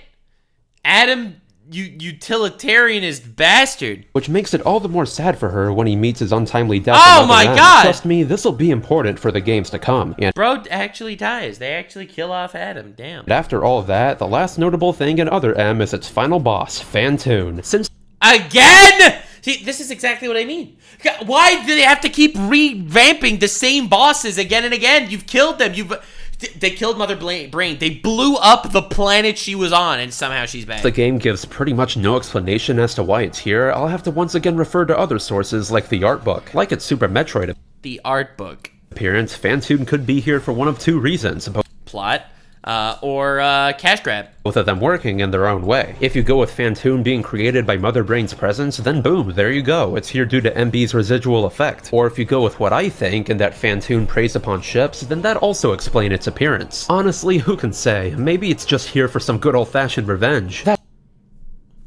Adam, you utilitarianist bastard. Which makes it all the more sad for her when he meets his untimely death. Oh my god! Trust me, this'll be important for the games to come. And bro actually dies. They actually kill off Adam. Damn. And after all of that, the last notable thing in Other M is its final boss, Phantoon. Since again? See, this is exactly what I mean. Why do they have to keep revamping the same bosses again and again? You've killed them. They killed Mother Brain. They blew up the planet she was on, and somehow she's back. The game gives pretty much no explanation as to why it's here. I'll have to once again refer to other sources like the art book. Like its Super Metroid The art book. appearance, Phantoon could be here for one of two reasons. Plot. Or cash grab. Both of them working in their own way. If you go with Phantoon being created by Mother Brain's presence, then boom, there you go, it's here due to MB's residual effect. Or if you go with what I think, and that Phantoon preys upon ships, then that also explains its appearance. Honestly, who can say? Maybe it's just here for some good old-fashioned revenge.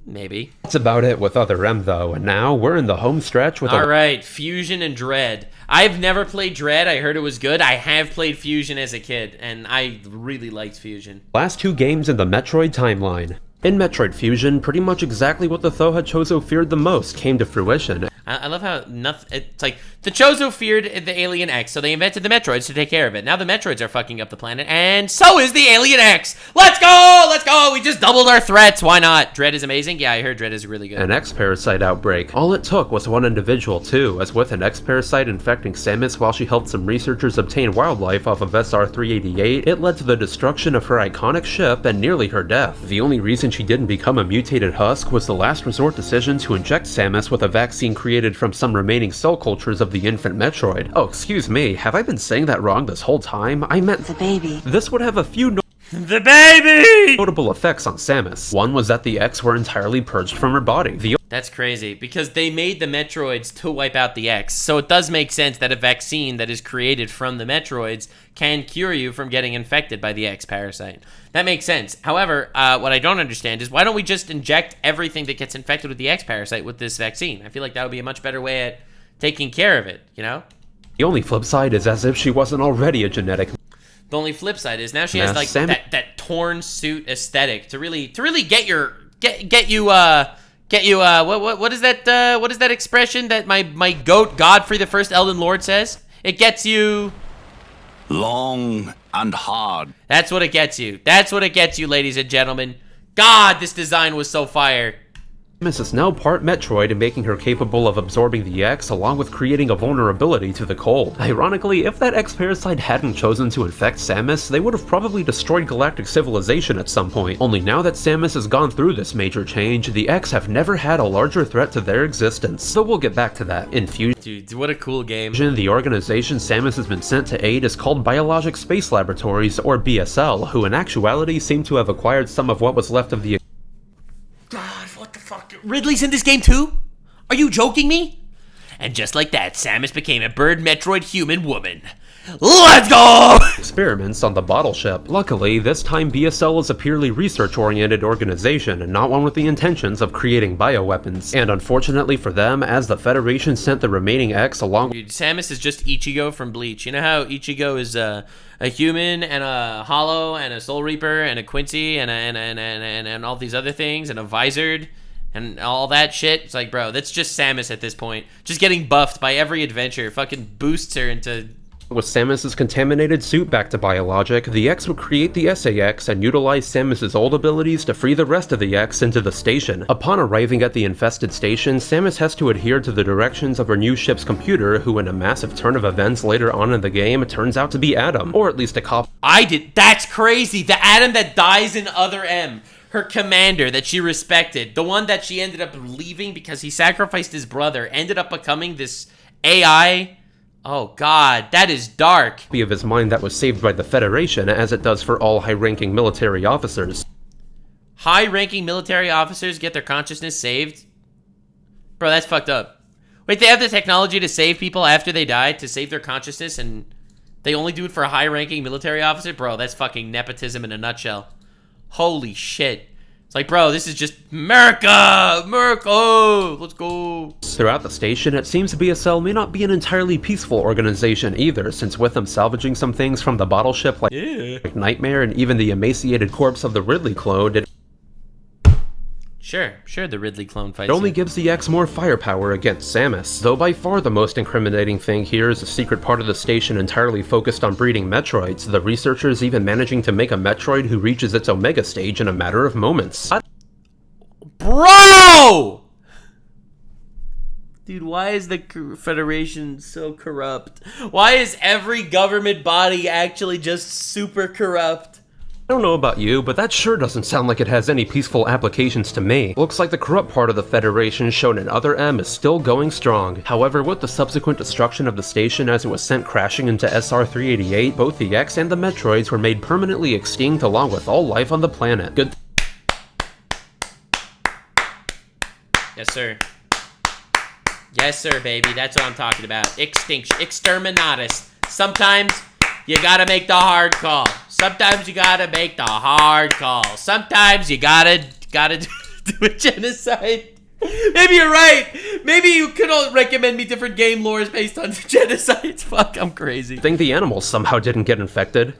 Maybe. That's about it with Other M though, and now we're in the home stretch with Alright, Fusion and Dread. I've never played Dread, I heard it was good. I have played Fusion as a kid, and I really liked Fusion. last two games in the Metroid timeline. In Metroid Fusion, pretty much exactly what the Thoha Chozo feared the most came to fruition. I love how nothing. It's like the Chozo feared the Alien X, so they invented the Metroids to take care of it. Now the Metroids are fucking up the planet, and so is the Alien X. Let's go! Let's go! We just doubled our threats. Why not? Dread is amazing. Yeah, I heard Dread is really good. An X-Parasite outbreak. All it took was one individual too, as with an X-Parasite infecting Samus while she helped some researchers obtain wildlife off of SR-388, it led to the destruction of her iconic ship and nearly her death. The only reason she didn't become a mutated husk was the last resort decision to inject Samus with a vaccine created from some remaining cell cultures of the infant Metroid. Oh, excuse me, have I been saying that wrong this whole time? I meant The baby. this would have a few The baby! notable effects on Samus. One was that the X were entirely purged from her body. That's crazy, because they made the Metroids to wipe out the X, so it does make sense that a vaccine that is created from the Metroids can cure you from getting infected by the X parasite. That makes sense. However, what I don't understand is why don't we just inject everything that gets infected with the X parasite with this vaccine? I feel like that would be a much better way at taking care of it, you know? The only flip side is as if she wasn't already a genetic. The only flip side is now she has like that torn suit aesthetic to really get you what is that expression that my goat Godfrey the First Elden Lord says? It gets you long and hard. That's what it gets you. That's what it gets you, ladies and gentlemen. God, this design was so fire. Samus is now part Metroid, making her capable of absorbing the X along with creating a vulnerability to the cold. Ironically, if that X-Parasite hadn't chosen to infect Samus, they would have probably destroyed galactic civilization at some point. Only now that Samus has gone through this major change, the X have never had a larger threat to their existence. So we'll get back to that. In Fusion, Dude, what a cool game. the organization Samus has been sent to aid is called Biologic Space Laboratories, or BSL, who in actuality seem to have acquired some of what was left of the God, what the fuck? Ridley's in this game too? Are you joking me? And just like that, Samus became a bird Metroid human woman. Let's go! experiments on the bottle ship. Luckily, this time BSL is a purely research-oriented organization and not one with the intentions of creating bioweapons. And unfortunately for them, as the Federation sent the remaining X along Dude, Samus is just Ichigo from Bleach. You know how Ichigo is a human and a Hollow and a Soul Reaper and a Quincy and all these other things and a Visored and all that shit? It's like, bro, that's just Samus at this point. Just getting buffed by every adventure. Fucking boosts her into... with Samus's contaminated suit back to biologic, the X would create the SAX and utilize Samus's old abilities to free the rest of the X into the station. Upon arriving at the infested station, Samus has to adhere to the directions of her new ship's computer, who in a massive turn of events later on in the game turns out to be Adam, or at least a cop. That's crazy. The Adam that dies in Other M. Her commander that she respected. The one that she ended up leaving because he sacrificed his brother. Ended up becoming this AI. Oh god, that is dark. Of his mind that was saved by the Federation, as it does for all high-ranking military officers. High-ranking military officers get their consciousness saved? Bro, that's fucked up. Wait, they have the technology to save people after they die, to save their consciousness, and they only do it for a high-ranking military officer? Bro, that's fucking nepotism in a nutshell. Holy shit. It's like, bro, this is just America! America! Let's go! Throughout the station, it seems BSL may not be an entirely peaceful organization either, since with them salvaging some things from the bottle ship like Nightmare and even the emaciated corpse of the Ridley clone, it Sure, the Ridley clone fights. It only gives the X more firepower against Samus. Though by far the most incriminating thing here is a secret part of the station entirely focused on breeding Metroids, the researchers even managing to make a Metroid who reaches its Omega stage in a matter of moments. Bro! Dude, why is the Federation so corrupt? Why is every government body actually just super corrupt? I don't know about you, but that sure doesn't sound like it has any peaceful applications to me. Looks like the corrupt part of the Federation shown in Other M is still going strong. However, with the subsequent destruction of the station as it was sent crashing into SR-388, both the X and the Metroids were made permanently extinct along with all life on the planet. Good. Yes, sir. Yes, sir, baby. That's what I'm talking about. Extinction. Exterminatus. Sometimes you gotta make the hard call. Sometimes you gotta make the hard call. Sometimes you gotta do a genocide. Maybe you're right. Maybe you could all recommend me different game lores based on genocides. Fuck, I'm crazy. I think the animals somehow didn't get infected.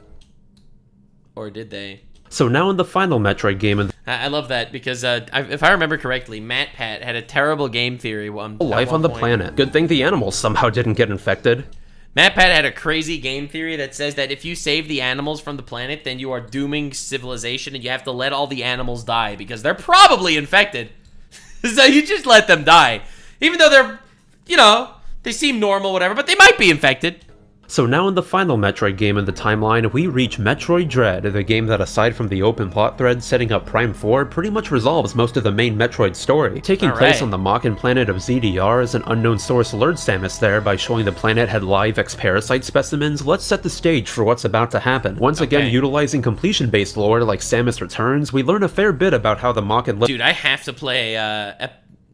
Or did they? So now in the final Metroid game, I love that because if I remember correctly, MatPat had a terrible game theory. Life on the planet. Good thing the animals somehow didn't get infected. MatPat had a crazy game theory that says that if you save the animals from the planet, then you are dooming civilization and you have to let all the animals die because they're probably infected. So you just let them die. Even though they're, they seem normal, whatever, but they might be infected. So now in the final Metroid game in the timeline, we reach Metroid Dread, the game that aside from the open plot thread setting up Prime 4, pretty much resolves most of the main Metroid story. Taking place on the Makin planet of ZDR as an unknown source lured Samus there by showing the planet had live X-Parasite specimens, let's set the stage for what's about to happen. Once again, utilizing completion-based lore like Samus Returns, we learn a fair bit about how the Makin Dude, I have to play,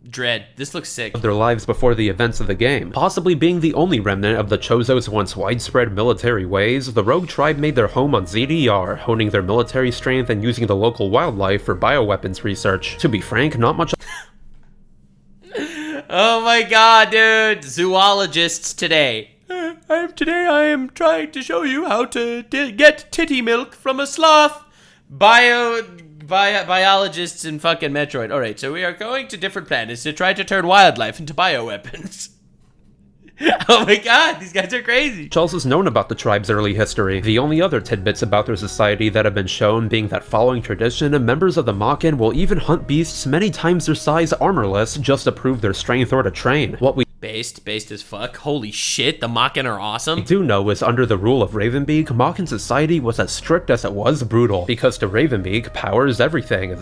Dread. This looks sick. Their lives before the events of the game. Possibly being the only remnant of the Chozo's once widespread military ways, the rogue tribe made their home on ZDR, honing their military strength and using the local wildlife for bioweapons research. To be frank, not much. Oh my god, dude. Zoologists today. Today I am trying to show you how to get titty milk from a sloth. Biologists in fucking Metroid. Alright, so we are going to different planets to try to turn wildlife into bioweapons. Oh my god, these guys are crazy. Much else is known about the tribe's early history. The only other tidbits about their society that have been shown being that following tradition, members of the Makin will even hunt beasts many times their size armorless just to prove their strength or to train. What we Based as fuck. Holy shit, the Makin are awesome. do know is under the rule of Ravenbeak, Makin society was as strict as it was brutal, because to Ravenbeak, power is everything.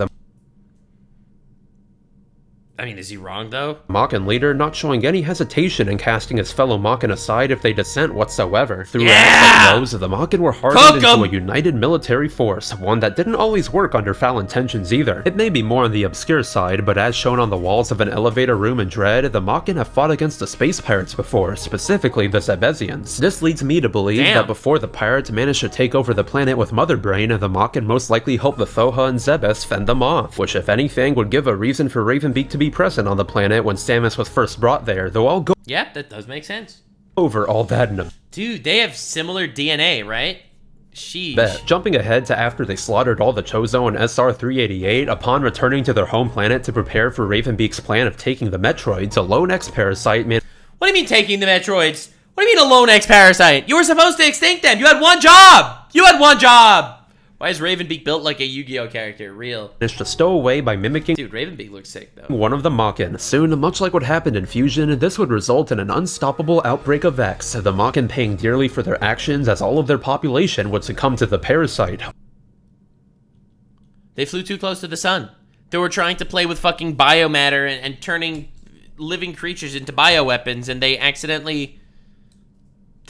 I mean, is he wrong though? Makin leader not showing any hesitation in casting his fellow Makin aside if they dissent whatsoever. Through ranks like those, the Makin were hardened into a united military force, one that didn't always work under foul intentions either. It may be more on the obscure side, but as shown on the walls of an elevator room in Dread, the Makin have fought against the space pirates before, specifically the Zebesians. This leads me to believe that before the pirates managed to take over the planet with Mother Brain, the Makin most likely helped the Thoha and Zebes fend them off, which if anything would give a reason for Ravenbeak to be present on the planet when Samus was first brought there, though I'll go that does make sense. over all that in a Dude, they have similar DNA, right? Sheesh. bet. Jumping ahead to after they slaughtered all the Chozo and SR-388, upon returning to their home planet to prepare for Ravenbeak's plan of taking the Metroids, a lone X-Parasite man. What do you mean taking the Metroids? What do you mean a lone X-Parasite? You were supposed to extinct them. You had one job. You had one job. Why is Ravenbeak built like a Yu-Gi-Oh character? Real. Managed to stow away by mimicking Dude, Ravenbeak looks sick though. one of the Makin. Soon, much like what happened in Fusion, this would result in an unstoppable outbreak of X, the Makin paying dearly for their actions as all of their population would succumb to the parasite. They flew too close to the sun. They were trying to play with fucking biomatter and turning living creatures into bioweapons, and they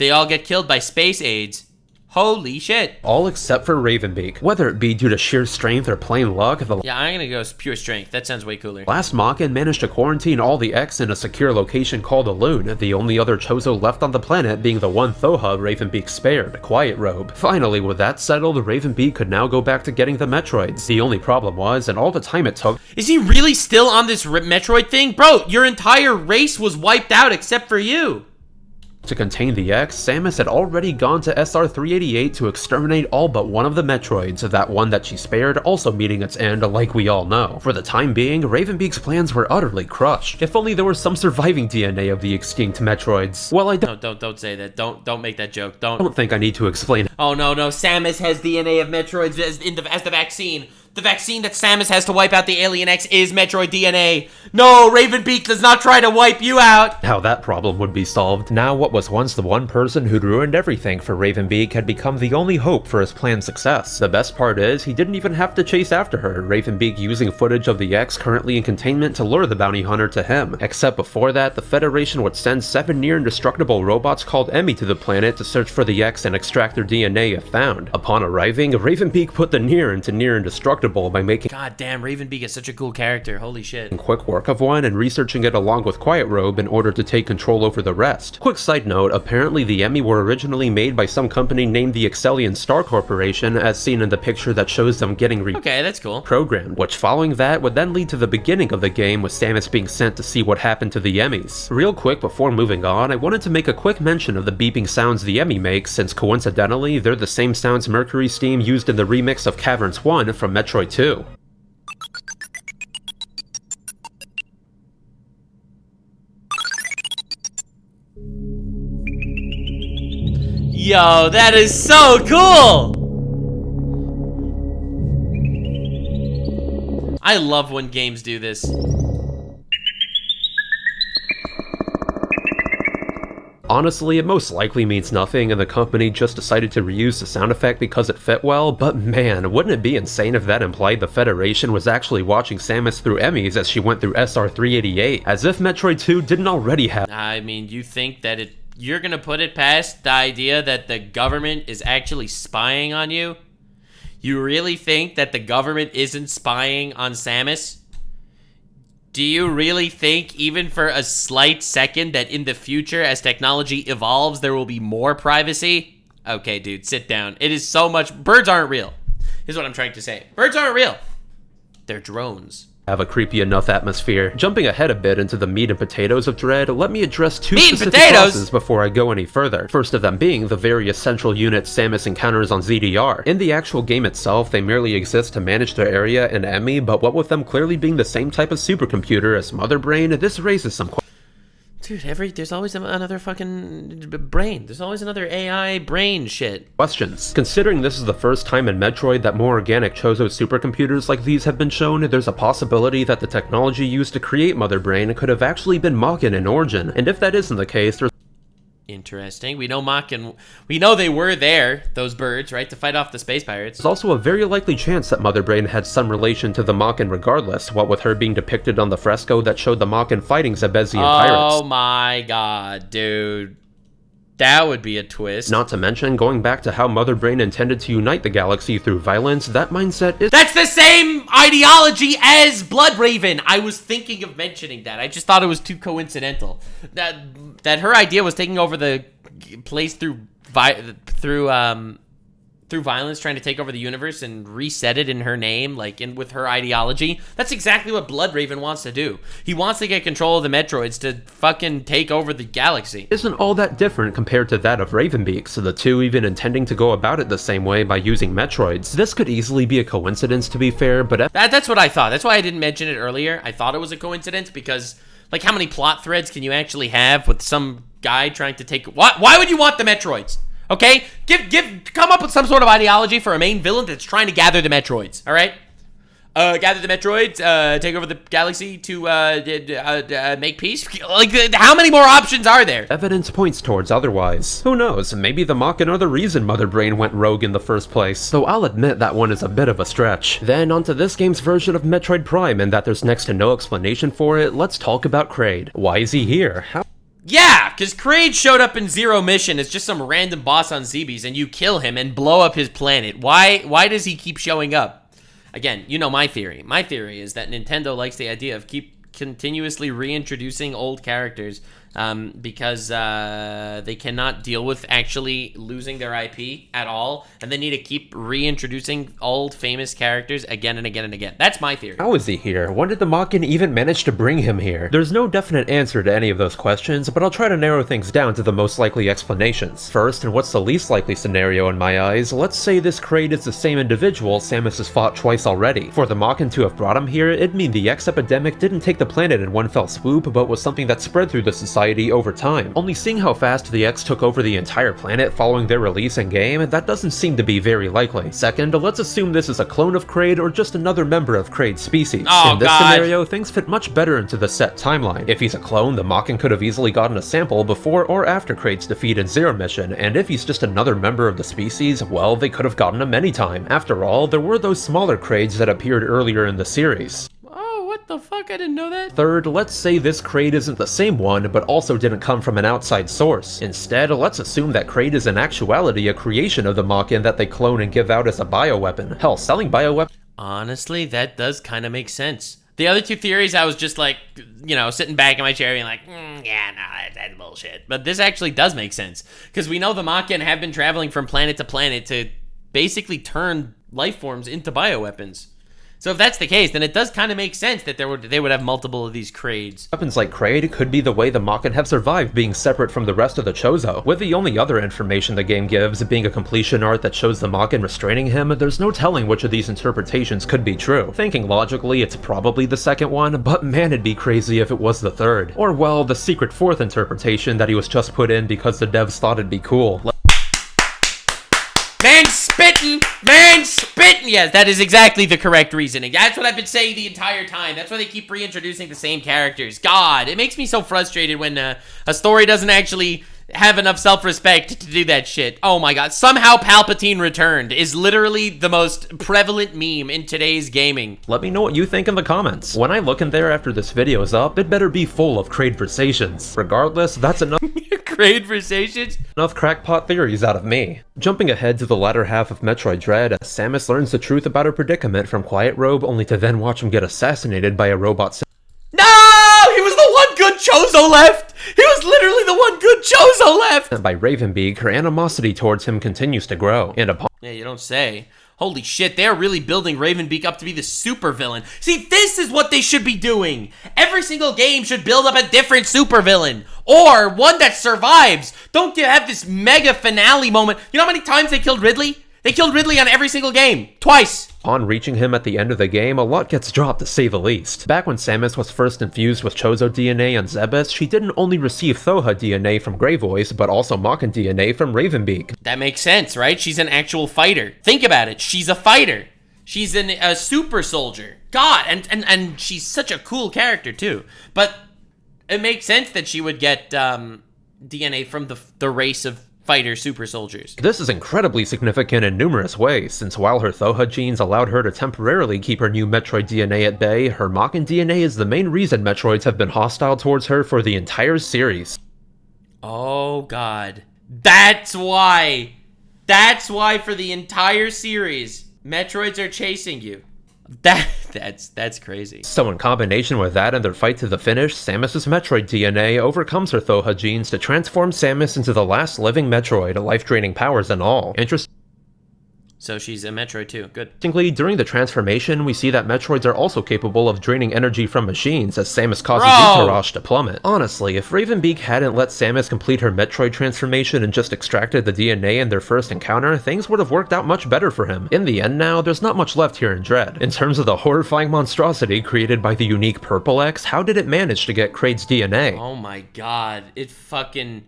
all get killed by space aids. Holy shit. All except for Ravenbeak. Whether it be due to sheer strength or plain luck, the Yeah, I'm gonna go pure strength. That sounds way cooler. last Makin managed to quarantine all the X in a secure location called a Loon, the only other Chozo left on the planet being the one Thoha Ravenbeak spared, Quiet Robe. Finally, with that settled, Ravenbeak could now go back to getting the Metroids. The only problem was, and all the time it took, Is he really still on this Metroid thing? Bro, your entire race was wiped out except for you. to contain the X, Samus had already gone to SR-388 to exterminate all but one of the Metroids, that one that she spared also meeting its end like we all know. For the time being, Ravenbeak's plans were utterly crushed. If only there was some surviving DNA of the extinct Metroids. Well, I No, don't say that. Don't make that joke. Don't think I need to explain. Oh no, Samus has DNA of Metroids as the vaccine. The vaccine that Samus has to wipe out the Alien X is Metroid DNA. No, Ravenbeak does not try to wipe you out. How that problem would be solved. Now what was once the one person who'd ruined everything for Ravenbeak had become the only hope for his planned success. The best part is, he didn't even have to chase after her, Ravenbeak using footage of the X currently in containment to lure the bounty hunter to him. Except before that, the Federation would send 7 near-indestructible robots called Emmy to the planet to search for the X and extract their DNA if found. Upon arriving, Ravenbeak put the near into near-indestructible by making God damn, Ravenbeak is such a cool character, holy shit. quick work of one and researching it along with Quiet Robe in order to take control over the rest. Quick side note, apparently the Emmy were originally made by some company named the Excellion Star Corporation, as seen in the picture that shows them getting Okay, that's cool. programmed, which following that would then lead to the beginning of the game with Samus being sent to see what happened to the Emmys. Real quick before moving on, I wanted to make a quick mention of the beeping sounds the Emmy makes, since coincidentally, they're the same sounds Mercury Steam used in the remix of Caverns 1 from Metroid 2. Yo, that is so cool! I love when games do this. Honestly, it most likely means nothing and the company just decided to reuse the sound effect because it fit well, but man, wouldn't it be insane if that implied the Federation was actually watching Samus through Emmys as she went through SR-388, as if Metroid 2 didn't already have. I mean, you think that you're gonna put it past the idea that the government is actually spying on you? You really think that the government isn't spying on Samus? Do you really think, even for a slight second, that in the future, as technology evolves, there will be more privacy? Okay, dude, sit down. It is so much. Birds aren't real. Is what I'm trying to say. Birds aren't real. They're drones. Have a creepy enough atmosphere. Jumping ahead a bit into the meat and potatoes of Dread, let me address 2 Meat and specific potatoes? bosses before I go any further. First of them being the various central units Samus encounters on ZDR. In the actual game itself, they merely exist to manage their area and Emmy, but what with them clearly being the same type of supercomputer as Mother Brain, this raises some Dude, there's always another fucking brain. There's always another AI brain shit. questions. Considering this is the first time in Metroid that more organic Chozo supercomputers like these have been shown, there's a possibility that the technology used to create Mother Brain could have actually been Makin in origin, and if that isn't the case, there's Interesting. We know we know they were there, those birds, right, to fight off the space pirates. There's also a very likely chance that Mother Brain had some relation to the Makin regardless, what with her being depicted on the fresco that showed the Makin fighting Zebezian pirates. Oh my god, dude. That would be a twist. Not to mention, going back to how Mother Brain intended to unite the galaxy through violence, that mindset is— That's the same ideology as Blood Raven. I was thinking of mentioning that. I just thought it was too coincidental. That her idea was taking over the place through violence, trying to take over the universe and reset it in her name, like with her ideology. That's exactly what Blood Raven wants to do. He wants to get control of the Metroids to fucking take over the galaxy. isn't all that different compared to that of Ravenbeak, so the two even intending to go about it the same way by using Metroids. This could easily be a coincidence, to be fair, but That's what I thought. That's why I didn't mention it earlier. I thought it was a coincidence because, like, how many plot threads can you actually have with some guy trying to take— Why would you want the Metroids? Okay? Come up with some sort of ideology for a main villain that's trying to gather the Metroids, all right? Gather the Metroids, take over the galaxy to make peace? Like, how many more options are there? evidence points towards otherwise. Who knows, maybe the Makin are the reason Mother Brain went rogue in the first place, though I'll admit that one is a bit of a stretch. Then onto this game's version of Metroid Prime, and that there's next to no explanation for it, let's talk about Kraid. Why is he here? How— Yeah, because Kraid showed up in Zero Mission as just some random boss on Zebes, and you kill him and blow up his planet. Why does he keep showing up? Again, you know my theory. My theory is that Nintendo likes the idea of continuously reintroducing old characters because they cannot deal with actually losing their IP at all, and they need to keep reintroducing old famous characters again and again and again. That's my theory. How is he here? When did the Makin even manage to bring him here? There's no definite answer to any of those questions, but I'll try to narrow things down to the most likely explanations. First, and what's the least likely scenario in my eyes, let's say this Kraid is the same individual Samus has fought twice already. For the Makin to have brought him here, it'd mean the X epidemic didn't take the planet in one fell swoop, but was something that spread through the society society over time. Only seeing how fast the X took over the entire planet following their release in game, that doesn't seem to be very likely. Second, let's assume this is a clone of Kraid or just another member of Kraid's species. Oh, in this God. scenario, things fit much better into the set timeline. If he's a clone, the Makin could have easily gotten a sample before or after Kraid's defeat in Zero Mission, and if he's just another member of the species, well, they could have gotten him anytime. After all, there were those smaller Kraids that appeared earlier in the series. Oh, what the fuck? I didn't know that. Third, let's say this Kraid isn't the same one, but also didn't come from an outside source. Instead, let's assume that Kraid is in actuality a creation of the Makin that they clone and give out as a bioweapon. Hell, selling bioweapons. Honestly, that does kind of make sense. The other two theories, I was just like, you know, sitting back in my chair being like, yeah, no, that's bullshit. But this actually does make sense. Because we know the Makin have been traveling from planet to planet to basically turn life forms into bioweapons. So if that's the case, then it does kind of make sense that they would have multiple of these Kraids. Weapons like Kraid could be the way the Makin have survived being separate from the rest of the Chozo. With the only other information the game gives being a completion art that shows the Makin restraining him, there's no telling which of these interpretations could be true. Thinking logically, it's probably the second one, but man, it'd be crazy if it was the third. Or well, the secret fourth interpretation that he was just put in because the devs thought it'd be cool. Man spitting! Man spitting! Yes, that is exactly the correct reasoning. That's what I've been saying the entire time. That's why they keep reintroducing the same characters. God, it makes me so frustrated when a story doesn't actually have enough self-respect to do that shit. Oh my god. Somehow Palpatine returned is literally the most prevalent meme in today's gaming. Let me know what you think in the comments. When I look in there after this video is up, it better be full of Kraidversations. Regardless, that's enough Kraidversations? enough crackpot theories out of me. Jumping ahead to the latter half of Metroid Dread, Samus learns the truth about her predicament from Quiet Robe only to then watch him get assassinated by a robot. No! He was the one good Chozo left! He was literally the one good Chozo left! By Ravenbeak, her animosity towards him continues to grow, and upon Yeah, you don't say. Holy shit, they're really building Ravenbeak up to be the supervillain. See, this is what they should be doing. Every single game should build up a different supervillain. Or one that survives. Don't you have this mega finale moment. You know how many times they killed Ridley? They killed Ridley on every single game. Twice. Upon reaching him at the end of the game, a lot gets dropped to say the least. Back when Samus was first infused with Chozo DNA on Zebes, she didn't only receive Thoha DNA from Grey Voice, but also Makin DNA from Ravenbeak. That makes sense, right? She's an actual fighter. Think about it. She's a fighter. She's a super soldier. God, and she's such a cool character too. But it makes sense that she would get DNA from the race of fighter super soldiers. This is incredibly significant in numerous ways, since while her Thoha genes allowed her to temporarily keep her new Metroid DNA at bay, her Makin DNA is the main reason Metroids have been hostile towards her for the entire series. Oh god. That's why. That's why for the entire series, Metroids are chasing you. That's crazy. So in combination with that and their fight to the finish, Samus's Metroid DNA overcomes her Thoha genes to transform Samus into the last living Metroid, life-draining powers and all. So she's a Metroid too. Good. Interestingly, during the transformation, we see that Metroids are also capable of draining energy from machines as Samus causes Utarash to plummet. Honestly, if Ravenbeak hadn't let Samus complete her Metroid transformation and just extracted the DNA in their first encounter, things would have worked out much better for him. In the end now, there's not much left here in Dread. In terms of the horrifying monstrosity created by the unique Purple X, how did it manage to get Kraid's DNA? Oh my god. It fucking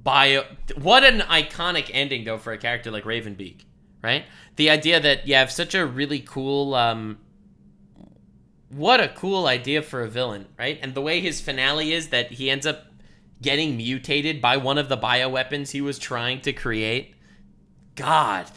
What an iconic ending though for a character like Ravenbeak. Right? The idea that you have such a really cool, what a cool idea for a villain, right? And the way his finale is that he ends up getting mutated by one of the bioweapons he was trying to create. God,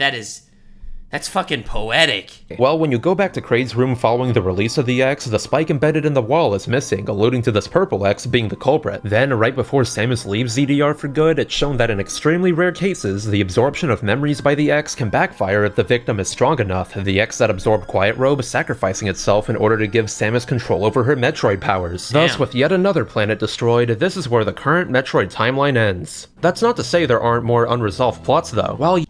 that's fucking poetic. Well, when you go back to Kraid's room following the release of the X, the spike embedded in the wall is missing, alluding to this Purple X being the culprit. Then, right before Samus leaves ZDR for good, it's shown that in extremely rare cases, the absorption of memories by the X can backfire if the victim is strong enough, the X that absorbed Quiet Robe sacrificing itself in order to give Samus control over her Metroid powers. Damn. Thus, with yet another planet destroyed, this is where the current Metroid timeline ends. That's not to say there aren't more unresolved plots though. Well,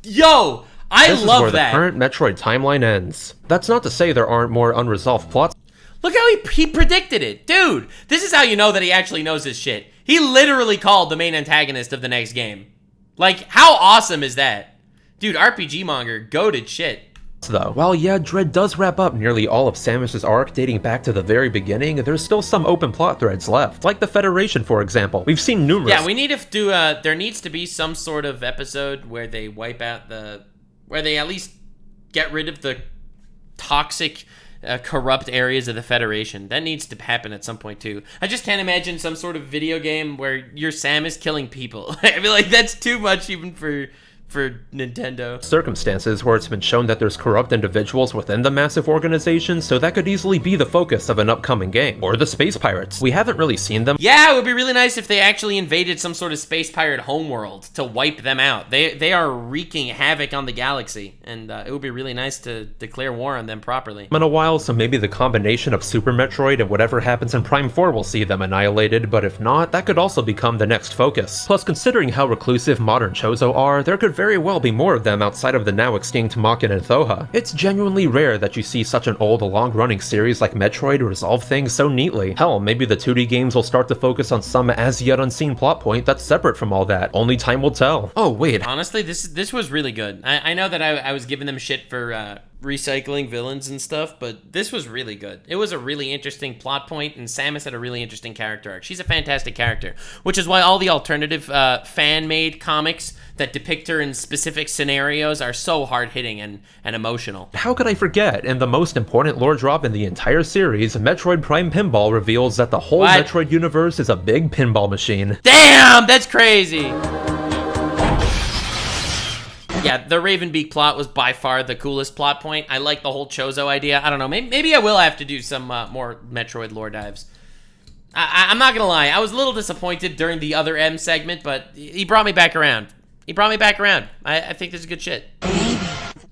Yo! I this love is where that. the current Metroid timeline ends. That's not to say there aren't more unresolved plots. Look how he predicted it. Dude, this is how you know that he actually knows his shit. He literally called the main antagonist of the next game. Like, how awesome is that? Dude, RPG Monger, goated shit. Though, while yeah, Dread does wrap up nearly all of Samus's arc dating back to the very beginning, there's still some open plot threads left, like the Federation, for example. We've seen numerous— Yeah, we need to do there needs to be some sort of episode where they wipe out where they at least get rid of the toxic, corrupt areas of the Federation. That needs to happen at some point too. I just can't imagine some sort of video game where your Samus killing people. I feel like that's too much even for Nintendo. Circumstances where it's been shown that there's corrupt individuals within the massive organization, so that could easily be the focus of an upcoming game. Or the space pirates. We haven't really seen them. Yeah, it would be really nice if they actually invaded some sort of space pirate homeworld to wipe them out. They are wreaking havoc on the galaxy, and it would be really nice to declare war on them properly. In a while, so maybe the combination of Super Metroid and whatever happens in Prime 4 will see them annihilated, but if not, that could also become the next focus. Plus, considering how reclusive modern Chozo are, there could very well be more of them outside of the now extinct Makin and Thoha. It's genuinely rare that you see such an old, long-running series like Metroid resolve things so neatly. Hell, maybe the 2D games will start to focus on some as-yet unseen plot point that's separate from all that. Only time will tell. Oh, wait. Honestly, this was really good. I know that I was giving them shit for recycling villains and stuff, but this was really good. It was a really interesting plot point, and Samus had a really interesting character arc. She's a fantastic character, which is why all the alternative fan-made comics that depict her in specific scenarios are so hard-hitting and emotional. How could I forget? In the most important lore drop in the entire series, Metroid Prime Pinball reveals that the whole Metroid universe is a big pinball machine. Damn, that's crazy! Yeah, the Ravenbeak plot was by far the coolest plot point. I like the whole Chozo idea. I don't know, maybe I will have to do some more Metroid lore dives. I'm not gonna lie, I was a little disappointed during the other M segment, but he brought me back around. I think this is good shit.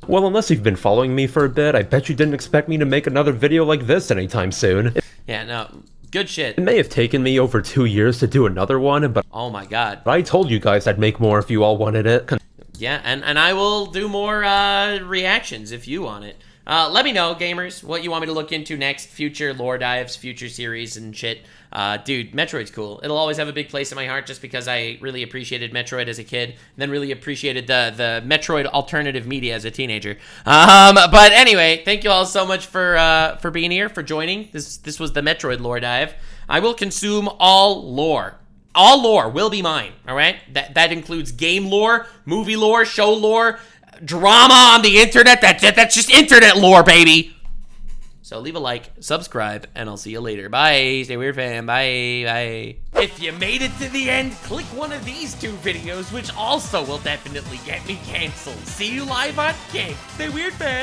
Well, unless you've been following me for a bit, I bet you didn't expect me to make another video like this anytime soon. Yeah, no, good shit. It may have taken me over 2 years to do another one, but oh my god. I told you guys I'd make more if you all wanted it. Yeah, and I will do more reactions if you want it. Let me know, gamers, what you want me to look into next. Future lore dives, future series and shit. Dude, Metroid's cool. It'll always have a big place in my heart just because I really appreciated Metroid as a kid, and then really appreciated the Metroid alternative media as a teenager. But anyway, thank you all so much for being here, for joining. This was the Metroid lore dive. I will consume all lore. All lore will be mine, all right? That includes game lore, movie lore, show lore, drama on the internet. That's just internet lore, baby. So leave a like, subscribe, and I'll see you later. Bye. Stay weird, fam. Bye. Bye. If you made it to the end, click one of these two videos, which also will definitely get me canceled. See you live on King. Stay weird, fam.